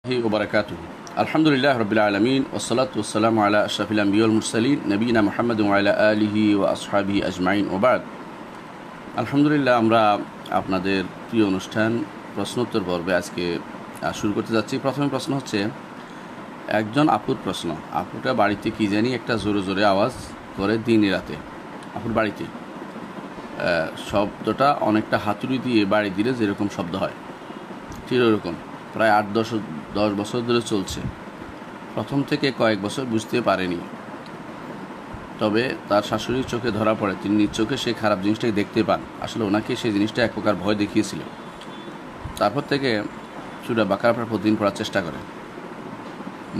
وبركاته. الحمد لله رب العالمين والصلاة والسلام على أشرف الأنبياء والمرسلين نبينا محمد وعلى آله وأصحابه أجمعين وبعد. আলহামদুলিল্লাহ, আমরা আপনাদের প্রিয় অনুষ্ঠান প্রশ্নোত্তর পর্বে আজকে শুরু করতে যাচ্ছি। প্রথমে প্রশ্ন হচ্ছে একজন আপুর প্রশ্ন। আপুটা বাড়িতে কি জানি একটা জোরে জোরে আওয়াজ করে দিন রাতে। আপুর বাড়িতে শব্দটা অনেকটা হাতুড়ি দিয়ে বাড়ি দিলে যেরকম শব্দ হয় ঠিক ওরকম প্রায় 8-10 বছর ধরে চলছে। প্রথম থেকে কয়েক বছর বুঝতে পারেনি, তবে তার শাশুড়ির চোখে ধরা পড়ে। তিনি নিজ চোখে সেই খারাপ জিনিসটাকে দেখতে পান। আসলে ওনাকে সেই জিনিসটা এক প্রকার ভয় দেখিয়েছিল। তারপর থেকে সূরা বাকারা প্রতিদিন পড়ার চেষ্টা করে।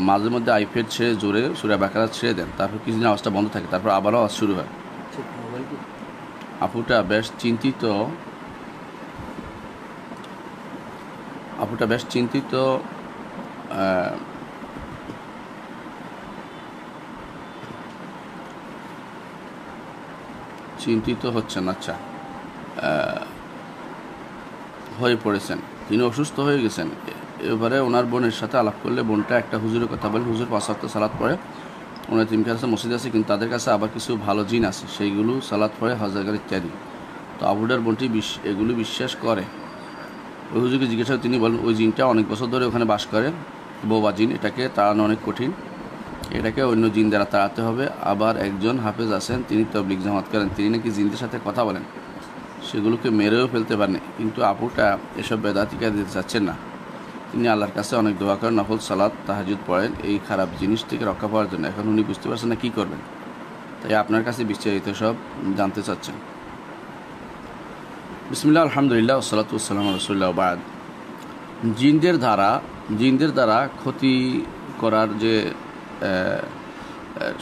মাঝে মধ্যে আইপ্যাড ছেড়ে জোরে সূরা বাকারা ছেড়ে দেন, তারপর কিছুদিন আওয়াজটা বন্ধ থাকে, তারপর আবারও আওয়াজ শুরু হয়। আপুটা বেশ চিন্তিত হচ্ছেন। আচ্ছা, হয়ে পড়েছেন, তিনি অসুস্থ হয়ে গেছেন। এবারে ওনার বোনের সাথে আলাপ করলে বোনটা একটা হুজুরের কথা বলেন। হুজুর 5 ওয়াক্ত সালাত পড়ে, ওনার তিন কাছে মসজিদ আছে, কিন্তু তাদের কাছে আবার কিছু ভালো জিন আছে, সেইগুলো সালাত পড়ে হজগার ইত্যাদি। তো আবুডার বোনটি এগুলো বিশ্বাস করে। ওই হুজুরকে জিজ্ঞাসা তিনি বলেন ওই জিনটা অনেক বছর ধরে ওখানে বাস করে, বোবা জিন, এটাকে তাড়ানো অনেক কঠিন, এটাকে অন্য জিন দ্বারা তাড়াতে হবে। আবার একজন হাফেজ আছেন, তিনি তবলিগ জামাত করেন, তিনি নাকি জিনদের সাথে কথা বলেন, সেগুলোকে মেরেও ফেলতে পারেন। কিন্তু আপুটা এসব বেদাতিকা দিতে চাচ্ছেন না। তিনি আল্লাহর কাছে অনেক দোয়া করেন, নফল সালাত তাহাজ্জুদ পড়েন এই খারাপ জিনিস থেকে রক্ষা পাওয়ার জন্য। এখন উনি বুঝতে পারছেন না কী করবেন, তাই আপনার কাছে বিস্তারিত সব জানতে চাচ্ছেন। বিসমিল্লাহ, আলহামদুলিল্লাহ, ওয়াসসালাতু ওয়াসসালামু আলা রাসূলিল্লাহ। বাদ, জিনদের দ্বারা ক্ষতি করার যে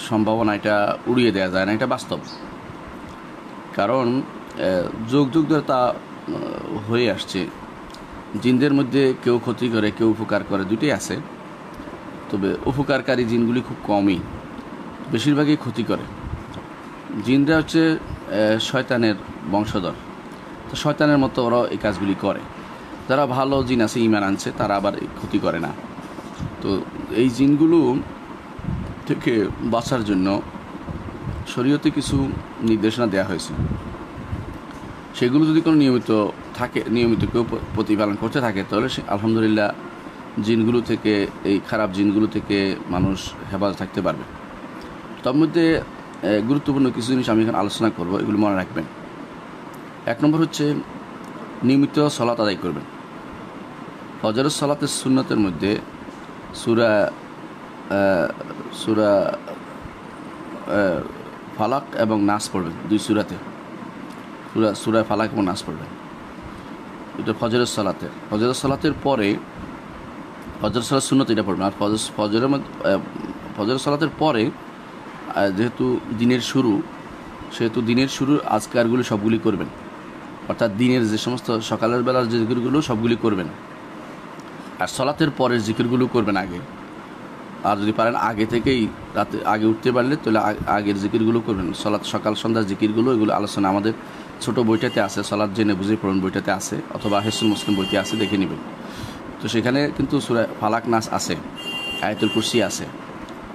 সম্ভাবনা, এটা উড়িয়ে দেওয়া যায় না, এটা বাস্তব। কারণ যুগ যুগ ধরে তা হয়ে আসছে। জিনদের মধ্যে কেউ ক্ষতি করে, কেউ উপকার করে, দুটোই আছে। তবে উপকারকারী জিনগুলি খুব কমই, বেশিরভাগই ক্ষতি করে। জিনরা হচ্ছে শয়তানের বংশধর, তো শয়তানের মতো ওরা এই কাজগুলি করে। যারা ভালো জিন আছে, ঈমান আনছে, তারা আবার ক্ষতি করে না। তো এই জিনগুলো থেকে বাঁচার জন্য শরীয়তে কিছু নির্দেশনা দেওয়া হয়েছে। সেগুলো যদি কোনো নিয়মিত কেউ প্রতিপালন করতে থাকে, তাহলে আলহামদুলিল্লাহ জিনগুলো থেকে, এই খারাপ জিনগুলো থেকে মানুষ হেফাজত থাকতে পারবে। তার মধ্যে গুরুত্বপূর্ণ কিছু জিনিস আমি এখন আলোচনা করব, এগুলো মনে রাখবেন। 1 নম্বর হচ্ছে নিয়মিত সালাত আদায় করবেন। ফজরের সালাতের সুন্নতের মধ্যে সূরা ফালাক এবং নাস পড়বেন। 2 সূরাতে সূরা ফালাক এবং নাস পড়বেন। এটা ফজরের সালাতের পরে, ফজর সালাত সুন্নত এটা পড়বেন। আর ফজরের সালাতের পরে যেহেতু দিনের শুরু আজকারগুলি সবগুলি করবেন, অর্থাৎ দিনের যে সমস্ত সকালের বেলার যে জিকিরগুলো সবগুলি করবেন। আর সালাতের পরের জিকিরগুলো করবেন আগে। আর যদি পারেন আগে থেকেই, রাতে আগে উঠতে পারলে তাহলে আগের জিকিরগুলো করবেন। সকাল সন্ধ্যার জিকিরগুলো, এগুলো আলোচনা আমাদের ছোট বইটাতে আছে, সালাত জেনে বুঝে পড়ুন বইটাতে আছে, অথবা হিসনুল মুসলিম বইতে আছে, দেখে নেবেন। তো সেখানে কিন্তু সূরা ফালাক নাস আছে, আয়াতুল কুরসি আছে,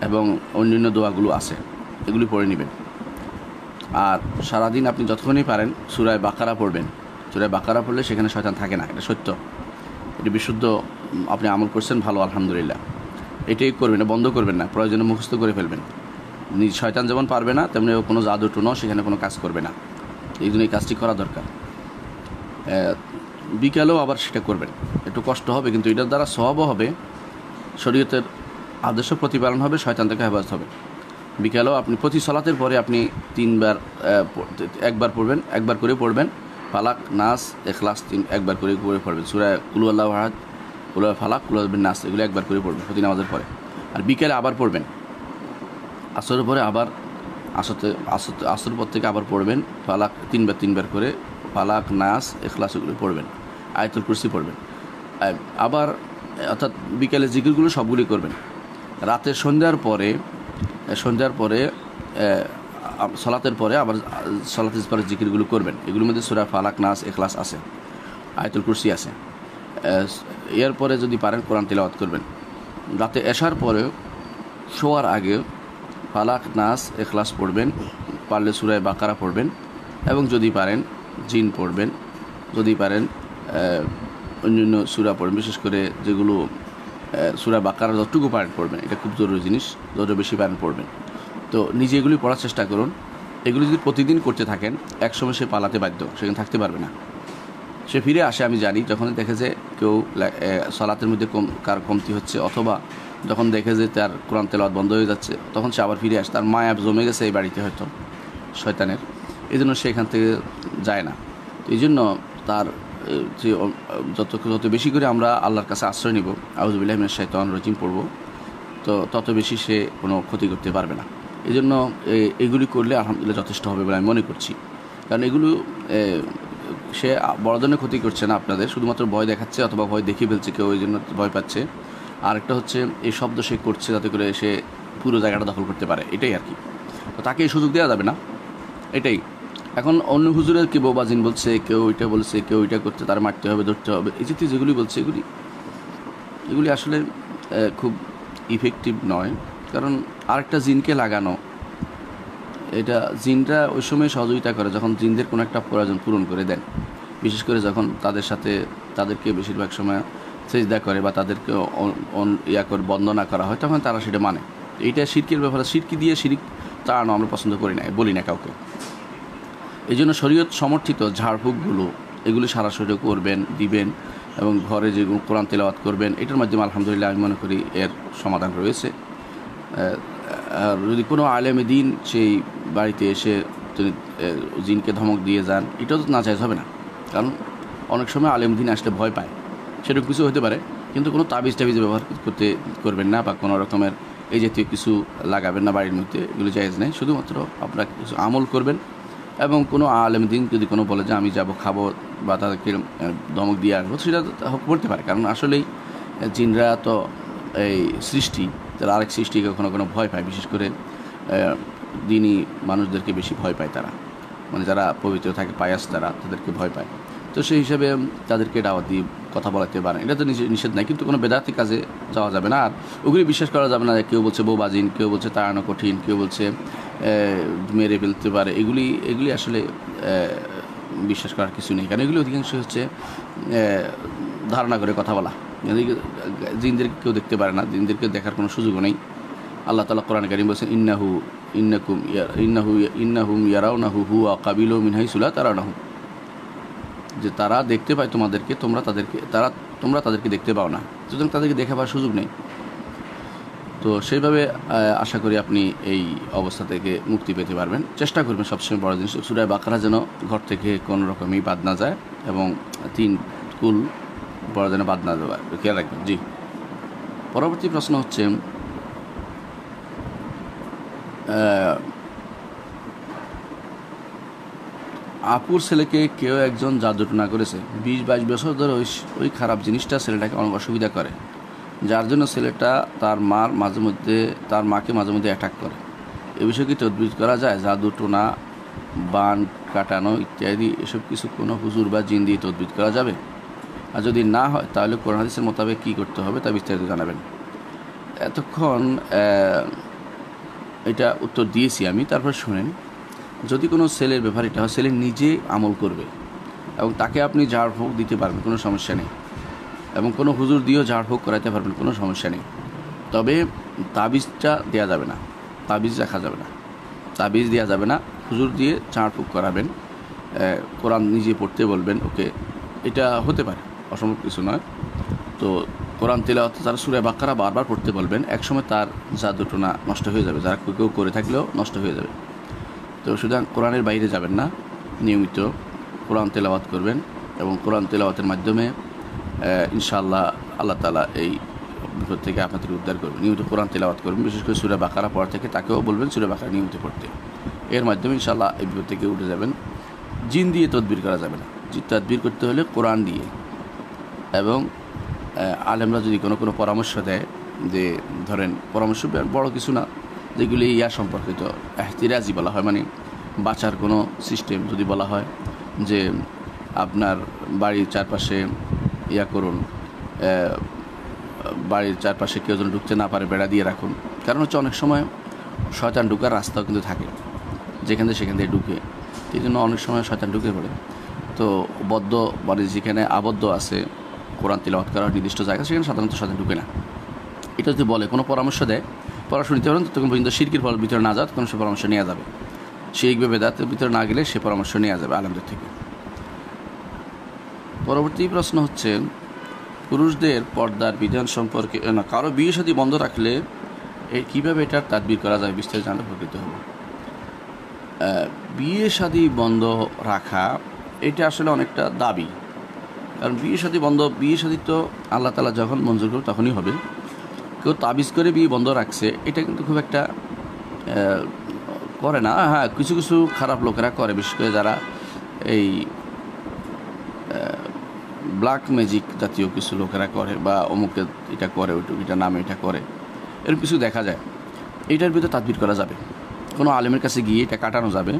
এবং অন্যান্য দোয়াগুলো আছে, এগুলি পড়ে নেবেন। আর সারাদিন আপনি যতক্ষণই পারেন সূরা বাকারা পড়বেন। সূরা বাকারা পড়লে সেখানে শয়তান থাকে না, এটা সত্য, এটা বিশুদ্ধ। আপনি আমল করছেন, ভালো, আলহামদুলিল্লাহ। এটাই করবেন, বন্ধ করবেন না, প্রয়োজনে মুখস্থ করে ফেলবেন। শয়তান যেমন পারবে না, তেমনি কোনো জাদু টুনো সেখানে কোনো কাজ করবে না। এই জন্য এই কাজটি করা দরকার। বিকালেও আবার সেটা করবেন, একটু কষ্ট হবে, কিন্তু এটার দ্বারা সওয়াবও হবে, শরীয়তের আদর্শ প্রতিপালন হবে, শয়তান থেকে হেফাজত হবে। বিকালেও আপনি প্রতি সালাতের পরে আপনি 3 বার, একবার পড়বেন, একবার করে পড়বেন ফালাক নাস ইখলাস, 1বার করে পড়বেন। সূরা কুল আল্লাহু আহাদ, কুল ফালাক, কুল নাস, এগুলো 1বার করে পড়বেন প্রতি নামাজের পরে। আর বিকেলে আবার পড়বেন, আসরের পরে আবার, আসর পর থেকে আবার পড়বেন ফালাক, 3বার করে ফালাক নাস ইখলাস এগুলো পড়বেন, আয়াতুল কুরসি পড়বেন। আবার অর্থাৎ বিকেলে জিকিরগুলো সবগুলি করবেন। রাতে সন্ধ্যার পরে সালাতের পরে আবার সালাতের পরে জিকিরগুলো করবেন। এগুলোর মধ্যে সূরা ফালাক নাস ইখলাস আছে, আয়াতুল কুরসি আছে। এরপরে যদি পারেন কোরআন তিলাওয়াত করবেন। রাতে এশার পরে শোয়ার আগে ফালাক, নাস, এখলাস পড়বেন, পারলে সূরা বাকারা পড়বেন, এবং যদি পারেন জিন পড়বেন, যদি পারেন অন্যান্য সূরা পড়বেন, বিশেষ করে যেগুলো সূরা বাকারা যতটুকু পারেন পড়বেন, এটা খুব জরুরি জিনিস, যত বেশি পারেন পড়বেন। তো নিজে এগুলি পড়ার চেষ্টা করুন। এগুলি যদি প্রতিদিন করতে থাকেন, একসময় সে পালাতে বাধ্য, সেখানে থাকতে পারবে না, সে ফিরে আসে। আমি জানি, যখন দেখে যে কেউ সালাতের মধ্যে কার কমতি হচ্ছে, অথবা যখন দেখে যে তার কোরআন তেলাওয়াত বন্ধ হয়ে যাচ্ছে, তখন সে আবার ফিরে আসে। তার মায়া জমে গেছে এই বাড়িতে হয়তো শয়তানের, এই জন্য সে এখান থেকে যায় না। তো এই জন্য তার যে যত বেশি করে আমরা আল্লাহর কাছে আশ্রয় নিব, আউযু বিল্লাহি মিনাশ শাইতানির রাজিম পড়ব, তো তত বেশি সে কোনো ক্ষতি করতে পারবে না। এই জন্য এগুলি করলে আলহামদুলিল্লাহ যথেষ্ট হবে বলে আমি মনে করছি। কারণ এগুলো সে বড় ধরনের ক্ষতি করছে না আপনাদের, শুধুমাত্র ভয় দেখাচ্ছে অথবা ভয় দেখিয়ে ফেলছে কেউ, ওই জন্য ভয় পাচ্ছে। আরেকটা হচ্ছে এই শব্দ সে করছে যাতে করে সে পুরো জায়গাটা দখল করতে পারে, এটাই আর কি। তো তাকে এই সুযোগ দেওয়া যাবে না, এটাই। এখন অন্য হুজুরের কি বোবাজিন বলছে, কেউ ওইটা বলছে, কেউ ওইটা করতে, তার মারতে হবে, ধরতে হবে, এই জাতীয় যেগুলি বলছে, এগুলি আসলে খুব ইফেক্টিভ নয়। কারণ আরেকটা জিনকে লাগানো, এটা জিনরা ওই সময় সহযোগিতা করে যখন জিনদের কোনো একটা প্রয়োজন পূরণ করে দেন, বিশেষ করে যখন তাদেরকে বেশিরভাগ সময় সেজদা করে বা তাদেরকে করে বন্দনা করা হয়, তখন তারা সেটা মানে। এইটা শিরকের ব্যাপারে, শিরকি দিয়ে শিরিক তাড়ানো আমরা পছন্দ করি না, বলি না কাউকে। এই জন্য শরীয়ত সমর্থিত ঝাড়ফুঁকগুলো, এগুলি সারা শরীরে করবেন, দিবেন, এবং ঘরে যেগুলো কোরআন তেলাওয়াত করবেন, এটার মাধ্যমে আলহামদুলিল্লাহ আমি মনে করি এর সমাধান রয়েছে। আর যদি কোনো আলেমে দিন সেই বাড়িতে এসে তিনি জিনকে ধমক দিয়ে যান, এটাও তো নাজায়েজ হবে না। কারণ অনেক সময় আলেম দিন আসলে ভয় পায়, সেরকম কিছু হতে পারে। কিন্তু কোনো তাবিজ ব্যবহার করবেন না, বা কোনো রকমের এই জাতীয় কিছু লাগাবেন না বাড়ির মধ্যে, এগুলো জায়েজ নেই। শুধুমাত্র আপনারা কিছু আমল করবেন, এবং কোনো আলেম দিন যদি কোনো বলে যে আমি যাব খাবো বা তাদেরকে ধমক দিয়ে আসবো, সেটা বলতে পারে। কারণ আসলেই জিনরা তো এই সৃষ্টি, তারা আরেক সৃষ্টিকে কখনো কোনো ভয় পায়, বিশেষ করে দিনই মানুষদেরকে বেশি ভয় পায় তারা, মানে যারা পবিত্র থাকে পায়াস, তাদেরকে ভয় পায়। তো সেই হিসাবে তাদেরকে দাওয়াত দিয়ে কথা বলাতে পারেন, এটা তো নিষেধ নাই। কিন্তু কোনো বেদাতি কাজে যাওয়া যাবে না, আর ওগুলি বিশ্বাস করা যাবে না। কেউ বলছে বউবাজিন, কেউ বলছে তাড়ানো কঠিন, কেউ বলছে মেরে ফেলতে পারে, এগুলি আসলে বিশ্বাস করার কিছু নেই। কারণ এগুলি অধিকাংশ হচ্ছে ধারণা করে কথা বলা। জিনদেরকে কেউ দেখতে পারে না, জিনদেরকে দেখার কোনো সুযোগও নেই। আল্লাহ তাআলা কোরআনে কারীম বলেছেন, ইন্নাহুম ইয়ারাউনাহু হুয়া কাবিলুহু মিন হাইসু লা তারাউনাহু, যে তারা দেখতে পায় তোমাদেরকে, তোমরা তাদেরকে দেখতে পাও না, সুতরাং তাদেরকে দেখে পাওয়ার সুযোগ নেই। তো সেইভাবে আশা করি আপনি এই অবস্থা থেকে মুক্তি পেতে পারবেন। চেষ্টা করবেন সবসময় বড় জিনিস সূরা বাকারা যেন ঘর থেকে কোনো রকমই বাদ না যায়, এবং 3 কুল বড় যেন বাদ না যায়, খেয়াল রাখবেন। জি, পরবর্তী প্রশ্ন হচ্ছে, আপুর ছেলেকে কেউ একজন জাদুটনা করেছে, 20-22 বছর ধরে ওই খারাপ জিনিসটা ছেলেটাকে অনেক অসুবিধা করে, যার জন্য ছেলেটা তার মাকে মাঝে মধ্যে অ্যাটাক করে। এ বিষয়ে কি তদবির করা যায়? জাদুটোনা, বান কাটানো ইত্যাদি এসব কিছু কোনো হুজুর বা জিন দিয়ে তদবির করা যাবে? আর যদি না হয় তাহলে কোরআন হাদিসের মোতাবেক কী করতে হবে তা বিস্তারিত জানাবেন। এতক্ষণ এটা উত্তর দিয়েছি আমি, তারপর শুনেন। যদি কোনো ছেলের ব্যাপার এটা হয়, ছেলে নিজে আমল করবে এবং তাকে আপনি ঝাড়ফুঁক দিতে পারবেন, কোনো সমস্যা নেই, এবং কোনো হুজুর দিয়েও ঝাড়ফুঁক করাতে পারবেন, কোনো সমস্যা নেই। তবে তাবিজটা দেওয়া যাবে না, তাবিজ রাখা যাবে না, তাবিজ দেওয়া যাবে না। হুজুর দিয়ে ঝাড়ফুঁক করাবেন, কোরআন নিজে পড়তে বলবেন ওকে, এটা হতে পারে, অসম্ভব কিছু নয়। তো কোরআন তেলাওয়াত তারা সূরা বাকারা বারবার পড়তে বলবেন, একসময় তার জাদুটোনা নষ্ট হয়ে যাবে, যারা কেউ করে থাকলেও নষ্ট হয়ে যাবে। তো সুতরাং কোরআনের বাইরে যাবেন না, নিয়মিত কোরআন তেলাওয়াত করবেন, এবং কোরআন তেলাওয়াতের মাধ্যমে ইনশাআল্লাহ আল্লাহ তাআলা এই বিপদ থেকে আপনাদের উদ্ধার করবেন। নিয়মিত কোরআন তেলাওয়াত করবেন, বিশেষ করে সূরা বাকারা পড়া থেকে তাকেও বলবেন সূরা বাকারা নিয়মিত পড়তে, এর মাধ্যমে ইনশাআল্লাহ এই বিপদ থেকে উঠে যাবেন। জিন দিয়ে তদবির করা যাবে না, তদবির করতে হলে কোরআন দিয়ে, এবং আলেমরা যদি কোনো পরামর্শ দেয়, যে ধরেন পরামর্শ বড় কিছু না, যেগুলি সম্পর্কিত এহতিরাজি বলা হয়, মানে বাঁচার কোনো সিস্টেম যদি বলা হয়, যে আপনার বাড়ির চারপাশে করুন, বাড়ির চারপাশে কেউ যেন ঢুকতে না পারে বেড়া দিয়ে রাখুন। কারণ হচ্ছে অনেক সময় শয়তান ঢুকার রাস্তাও কিন্তু থাকে, যেখান থেকে সেখান থেকে ঢুকে, এই জন্য অনেক সময় শয়তান ঢুকে পড়ে। তো বদ্ধ বাড়ি যেখানে আবদ্ধ আছে কোরআন তিলাওয়াত করার নির্দিষ্ট জায়গা, সেখানে সাধারণত শয়তান ঢুকে না। এটা যদি বলে কোনো পরামর্শ দেয়, পরামর্শ নিতে পারেন, তখন পর্যন্ত শিরকির ভিতরে না যাত কোনো সে পরামর্শ নেওয়া যাবে। শিরক বেদাতের ভিতরে না গেলে সে পরামর্শ নেওয়া যাবে আলেমদের থেকে। পরবর্তী প্রশ্ন হচ্ছে, পুরুষদের পর্দার বিধান সম্পর্কে না, কারো বিয়ে শাদী বন্ধ রাখলে কীভাবে এটার তাদবির করা যায়, বিস্তারিত জানলে উপকৃত হব। বিয়ে শাদী বন্ধ রাখা এটা আসলে অনেকটা দাবি, কারণ বিয়ে শাদী তো আল্লাহ তাআলা যখন মঞ্জুর করবে তখনই হবে। কেউ তাবিজ করে বিয়ে বন্ধ রাখছে, এটা কিন্তু খুব একটা করে না। হ্যাঁ, কিছু কিছু খারাপ লোকেরা করে, বিশেষ করে যারা এই ব্ল্যাক ম্যাজিক জাতীয় কিছু লোকেরা করে, বা অমুকে এটা করে, এটা নামে এটা করে, এরকম কিছু দেখা যায়। এইটার ভিতরে তাদবির করা যাবে, কোনো আলেমের কাছে গিয়ে এটা কাটানো যাবে,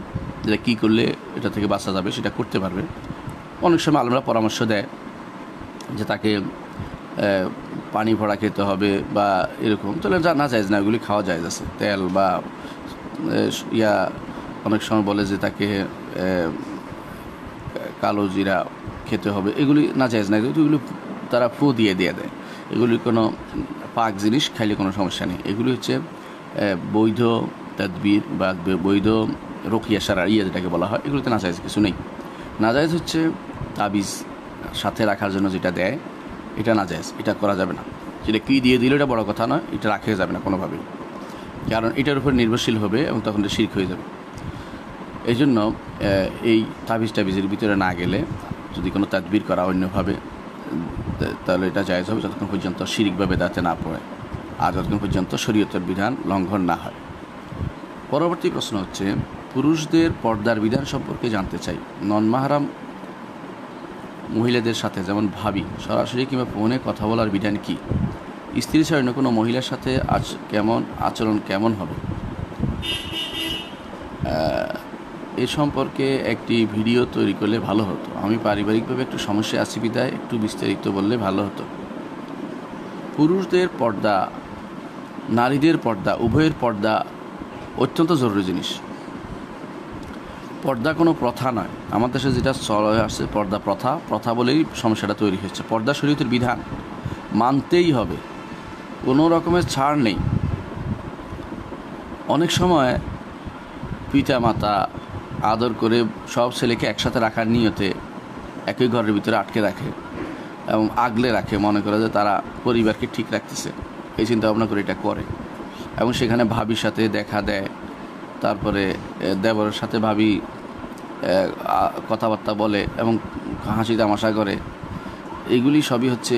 যেটা কী করলে এটা থেকে বাঁচা যাবে সেটা করতে পারবে। অনেক সময় আলেমরা পরামর্শ দেয় যে তাকে পানি ভরা খেতে হবে বা এরকম, তাহলে যা না জায়েজ না, এগুলি খাওয়া জায়েজ আছে। তেল বা অনেক সময় বলে যে তাকে কালো জিরা খেতে হবে, এগুলি না জায়েজ না, এগুলি তারা ফু দিয়ে দেয়। এগুলি কোনো পাক জিনিস, খাইলে কোনো সমস্যা নেই। এগুলি হচ্ছে বৈধ তাদবির বা বৈধ রকিয়া শারঈয়া যেটাকে বলা হয়, এগুলিতে না জায়েজ কিছু নেই। না জায়েজ হচ্ছে তাবিজ সাথে রাখার জন্য যেটা দেয়, এটা না জায়েজ, এটা করা যাবে না। যেটা কী দিয়ে দিল এটা বড় কথা নয়, এটা রাখা যাবে না কোনোভাবেই, কারণ এটার উপর নির্ভরশীল হবে এবং তখন এটা শিরক হয়ে যাবে। এই জন্য এই তাবিজের ভিতরে না গেলে যদি কোনো তাদবির করা অন্যভাবে, তাহলে এটা জায়েজ হবে যতক্ষণ পর্যন্ত শিরক বা বেদাতে না পড়ে, আর যতক্ষণ পর্যন্ত শরীয়তের বিধান লঙ্ঘন না হয়। পরবর্তী প্রশ্ন হচ্ছে, পুরুষদের পর্দার বিধান সম্পর্কে জানতে চাই। নন মাহরাম মহিলাদের সাথে, যেমন ভাবি, সরাসরি কিংবা ফোনে কথা বলার বিধান কি? স্ত্রী ছাড়া অন্য কোনো মহিলার সাথে আচরণ কেমন হবে? এ সম্পর্কে একটি ভিডিও তৈরি করলে ভালো হতো। আমি পারিবারিকভাবে একটু সমস্যা আছি বিধায় একটু বিস্তারিত বললে ভালো হতো। পুরুষদের পর্দা, নারীদের পর্দা, উভয়ের পর্দা অত্যন্ত জরুরি জিনিস। পর্দা কোনো প্রথা নয়। আমার দেশে যেটা চলে আসছে পর্দা প্রথা বলেই সমস্যাটা তৈরি হচ্ছে। পর্দা শরীয়তের বিধান, মানতেই হবে, কোনো রকমের ছাড় নেই। অনেক সময় পিতা মাতা আদর করে সব ছেলেকে একসাথে রাখার নিয়তে একই ঘরের ভিতরে আটকে রাখে এবং আগলে রাখে, মনে করে যে তারা পরিবারকে ঠিক রাখতেছে, এই চিন্তা ভাবনা করে এটা করে। এবং সেখানে ভাবির সাথে দেখা দেয়, তারপরে দেবরের সাথে ভাবি কথাবার্তা বলে এবং হাসি তামাশা করে। এগুলি সবই হচ্ছে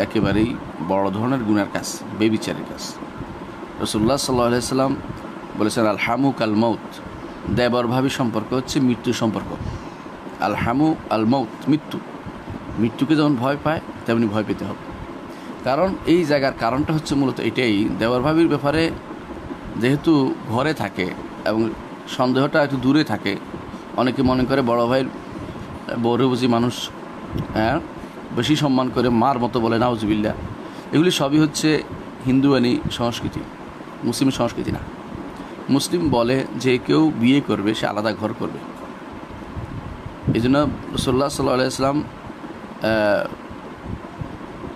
একেবারেই বড় ধরনের গুনার কাজ, বেবিচারের কাজ। রাসূলুল্লাহ সাল্লাল্লাহু আলাইহি সাল্লাম বলেছেন, আল হামু কাল মৌত, দেবর ভাবি সম্পর্ক হচ্ছে মৃত্যু সম্পর্ক। আল হামু আল মৌত, মৃত্যুকে যেমন ভয় পায় তেমনি ভয় পেতে হবে। কারণ এই জায়গার কারণটা হচ্ছে মূলত এটাই, দেবর ভাবির ব্যাপারে যেহেতু ঘরে থাকে এবং সন্দেহটা একটু দূরে থাকে, অনেকে মনে করে বড় ভাইয়ের বউরে বুঝি মানুষ বেশি সম্মান করে, মার মতো বলে, নাউজুবিল্লাহ। এগুলি সবই হচ্ছে হিন্দুয়ানি সংস্কৃতি, মুসলিম সংস্কৃতি না। মুসলিম বলে যে কেউ বিয়ে করবে সে আলাদা ঘর করবে। এই জন্য রাসূলুল্লাহ সাল্লাল্লাহু আলাইহি ওয়াসাল্লাম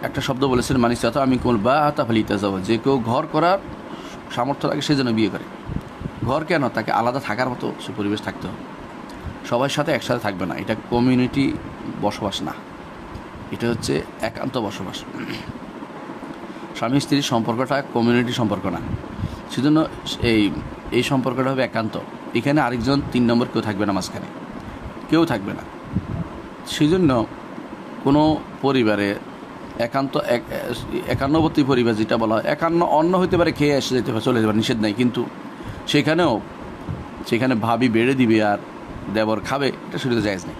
একটা শব্দ বলেছেন, মানিসাতা আমি কুল বা আতা ফালিতাজাওয়াজ, যে কেউ ঘর করার সামর্থ্য থাকে সে যেন বিয়ে করে। ঘর কেন? তাকে আলাদা থাকার মতো সে পরিবেশ থাকতে হবে, সবার সাথে একসাথে থাকবে না। এটা কমিউনিটি বসবাস না, এটা হচ্ছে একান্ত বসবাস। স্বামী স্ত্রীর সম্পর্কটা কমিউনিটি সম্পর্ক না, সেজন্য এই সম্পর্কটা হবে একান্ত। এখানে আরেকজন 3 নম্বর কেউ থাকবে না, মাঝখানে কেউ থাকবে না। সেই জন্য কোনো পরিবারে একান্নবর্তী পরিবার যেটা বলা হয়, অন্য হতে পারে, খেয়ে এসে যেতে পারে, চলে যেতে পারে, নিষেধ নাই। কিন্তু সেখানে ভাবি বেড়ে দিবে আর দেবর খাবে, এটা শরীয়তে জায়েজ নেই।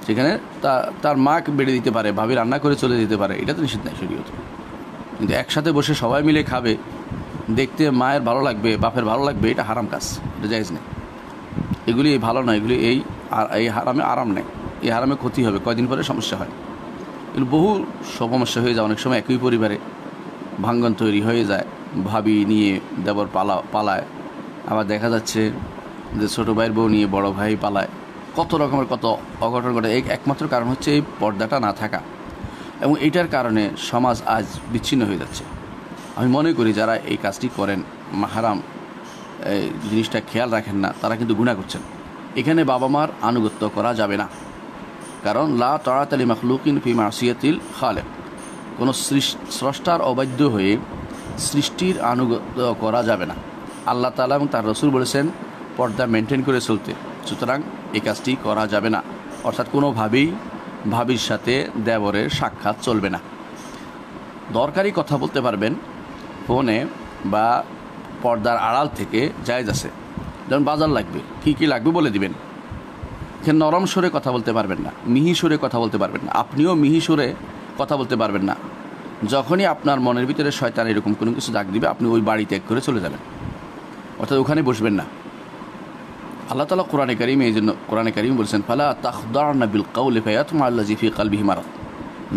সেখানে তার মা বেড়ে দিতে পারে, ভাবি রান্না করে চলে যেতে পারে, এটা তো নিষেধ নাই শরীয়তে। কিন্তু একসাথে বসে সবাই মিলে খাবে, দেখতে মায়ের ভালো লাগবে, বাপের ভালো লাগবে, এটা হারাম কাজ, এটা জায়েজ নেই। এগুলি ভালো নয়, এগুলি এই হারামে আরাম নেই, এই হারামে ক্ষতি হবে, কয়দিন পরে সমস্যা হয়। এগুলো বহু সমস্যা হয়ে যায়। অনেক সময় একই পরিবারে ভাঙ্গন তৈরি হয়ে যায়, ভাবি নিয়ে দেবর পালায়, আবার দেখা যাচ্ছে যে ছোটো ভাইয়ের বউ নিয়ে বড় ভাই পালায়, কত রকমের কত অঘটন ঘটে। এই একমাত্র কারণ হচ্ছে এই পর্দাটা না থাকা, এবং এইটার কারণে সমাজ আজ বিচ্ছিন্ন হয়ে যাচ্ছে। আমি মনে করি যারা এই কাজটি করেন, মাহারাম এই জিনিসটা খেয়াল রাখেন না, তারা কিন্তু গুনাহ করছেন। এখানে বাবা মার আনুগত্য করা যাবে না, কারণ লা তাআত লি মাখলুকিন ফি মাসিয়াতিল খালিক। কোনো স্রষ্টার অবাধ্য হয়ে সৃষ্টির আনুগত্য করা যাবে না। আল্লাহ তাআলা এবং তার রাসূল বলেছেন পর্দা মেনটেন করে চলতে, সুতরাং এই কাজটি করা যাবে না। অর্থাৎ কোনোভাবেই ভাবির সাথে দেবরের সাক্ষাৎ চলবে না। দরকারি কথা বলতে পারবেন ফোনে বা পর্দার আড়াল থেকে, জায়েজ আছে। যেমন বাজার লাগবে, কী কী লাগবে বলে দিবেন। এখানে নরম সুরে কথা বলতে পারবেন না, মিহি সুরে কথা বলতে পারবেন না, আপনিও মিহি সুরে কথা বলতে পারবেন না। যখনই আপনার মনের ভিতরে শয়তান এরকম কোনো কিছু ডাক দিবে, আপনি ওই বাড়ি ত্যাগ করে চলে যাবেন, অর্থাৎ ওখানে বসবেন না। আল্লাহ তাআলা কোরআনে কারিমে এই জন্য কোরআনে কারিম বলছেন ফালা তাখদারনা বিল কাউলি ফায়াতমা আল্লাযী ফি কলবিহি মারাদ।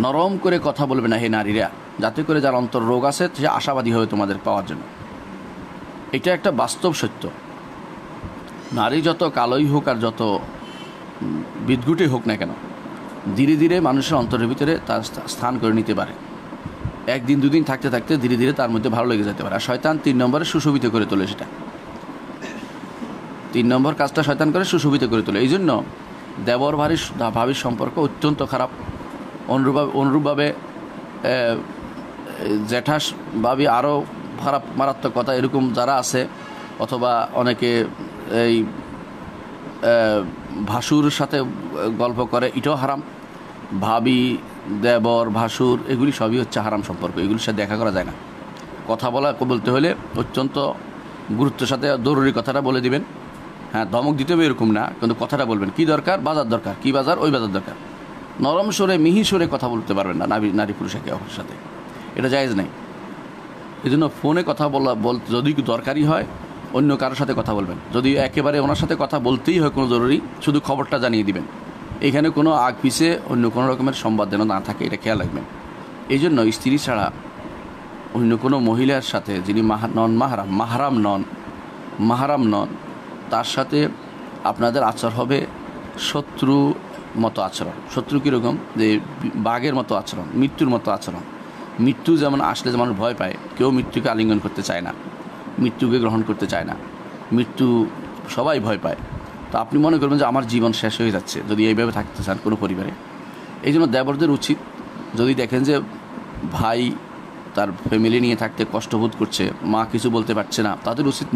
নরম করে কথা বলবে না হে নারীরা, যাতে করে যার অন্তর রোগ আছে সে আশাবাদী হবে তোমাদের পাওয়ার জন্য। এটা একটা বাস্তব সত্য। নারী যত কালোই হোক আর যত বিদঘুটে হোক না কেন, ধীরে ধীরে মানুষের অন্তরের ভিতরে তার স্থান করে নিতে পারে। একদিন দুদিন থাকতে থাকতে ধীরে ধীরে তার মধ্যে ভালো লেগে যেতে পারে। আর শয়তান 3 নম্বরে সুশোভিত করে তোলে, সেটা 3 নম্বর কাজটা শয়তান করে সুশোভিত করে তোলে। এই জন্য দেবর ভাবির সম্পর্ক অত্যন্ত খারাপ। অনুরূপভাবে জ্যাঠাস ভাবি আরও খারাপ, মারাত্মক কথা। এরকম যারা আছে, অথবা অনেকে এই ভাসুর সাথে গল্প করে, এটাও হারাম। ভাবি, দেবর, ভাসুর এগুলি সবই হচ্ছে হারাম সম্পর্ক। এগুলির সাথে দেখা করা যায় না। কথা বলতে হলে অত্যন্ত গুরুত্বের সাথে জরুরি কথাটা বলে দিবেন। হ্যাঁ, ধমক দিতে হবে এরকম না, কিন্তু কথাটা বলবেন। কি দরকার, বাজার দরকার, কি বাজার, ওই বাজার দরকার। নরম সুরে মিহি সুরে কথা বলতে পারবেন না নারী পুরুষ একে অপরের সাথে, এটা জায়েজ নেই। এই জন্য ফোনে কথা যদি দরকারি হয় অন্য কারোর সাথে কথা বলবেন। যদি একেবারে ওনার সাথে কথা বলতেই হয় কোনো জরুরি, শুধু খবরটা জানিয়ে দিবেন। এখানে কোনো আগ পিছে অন্য কোনো রকমের সংবাদ যেন না থাকে, এটা খেয়াল রাখবেন। এই জন্য স্ত্রী ছাড়া অন্য কোনো মহিলার সাথে, যিনি মাহারাম নন, তার সাথে আপনাদের আচরণ হবে শত্রু মতো আচরণ। শত্রু কীরকম, যে বাঘের মতো আচরণ, মৃত্যুর মতো আচরণ। মৃত্যু যেমন আসলে যেমন ভয় পায়, কেউ মৃত্যুকে আলিঙ্গন করতে চায় না, মৃত্যুকে গ্রহণ করতে চায় না। মৃত্যু সবাই ভয় পায়। তো আপনি মনে করবেন যে আমার জীবন শেষ হয়ে যাচ্ছে যদি এইভাবে থাকতে চান কোনো পরিবারে। এই জন্য দেবরদের উচিত, যদি দেখেন যে ভাই তার ফ্যামিলি নিয়ে থাকতে কষ্টবোধ করছে, মা কিছু বলতে পারছে না, তাদের উচিত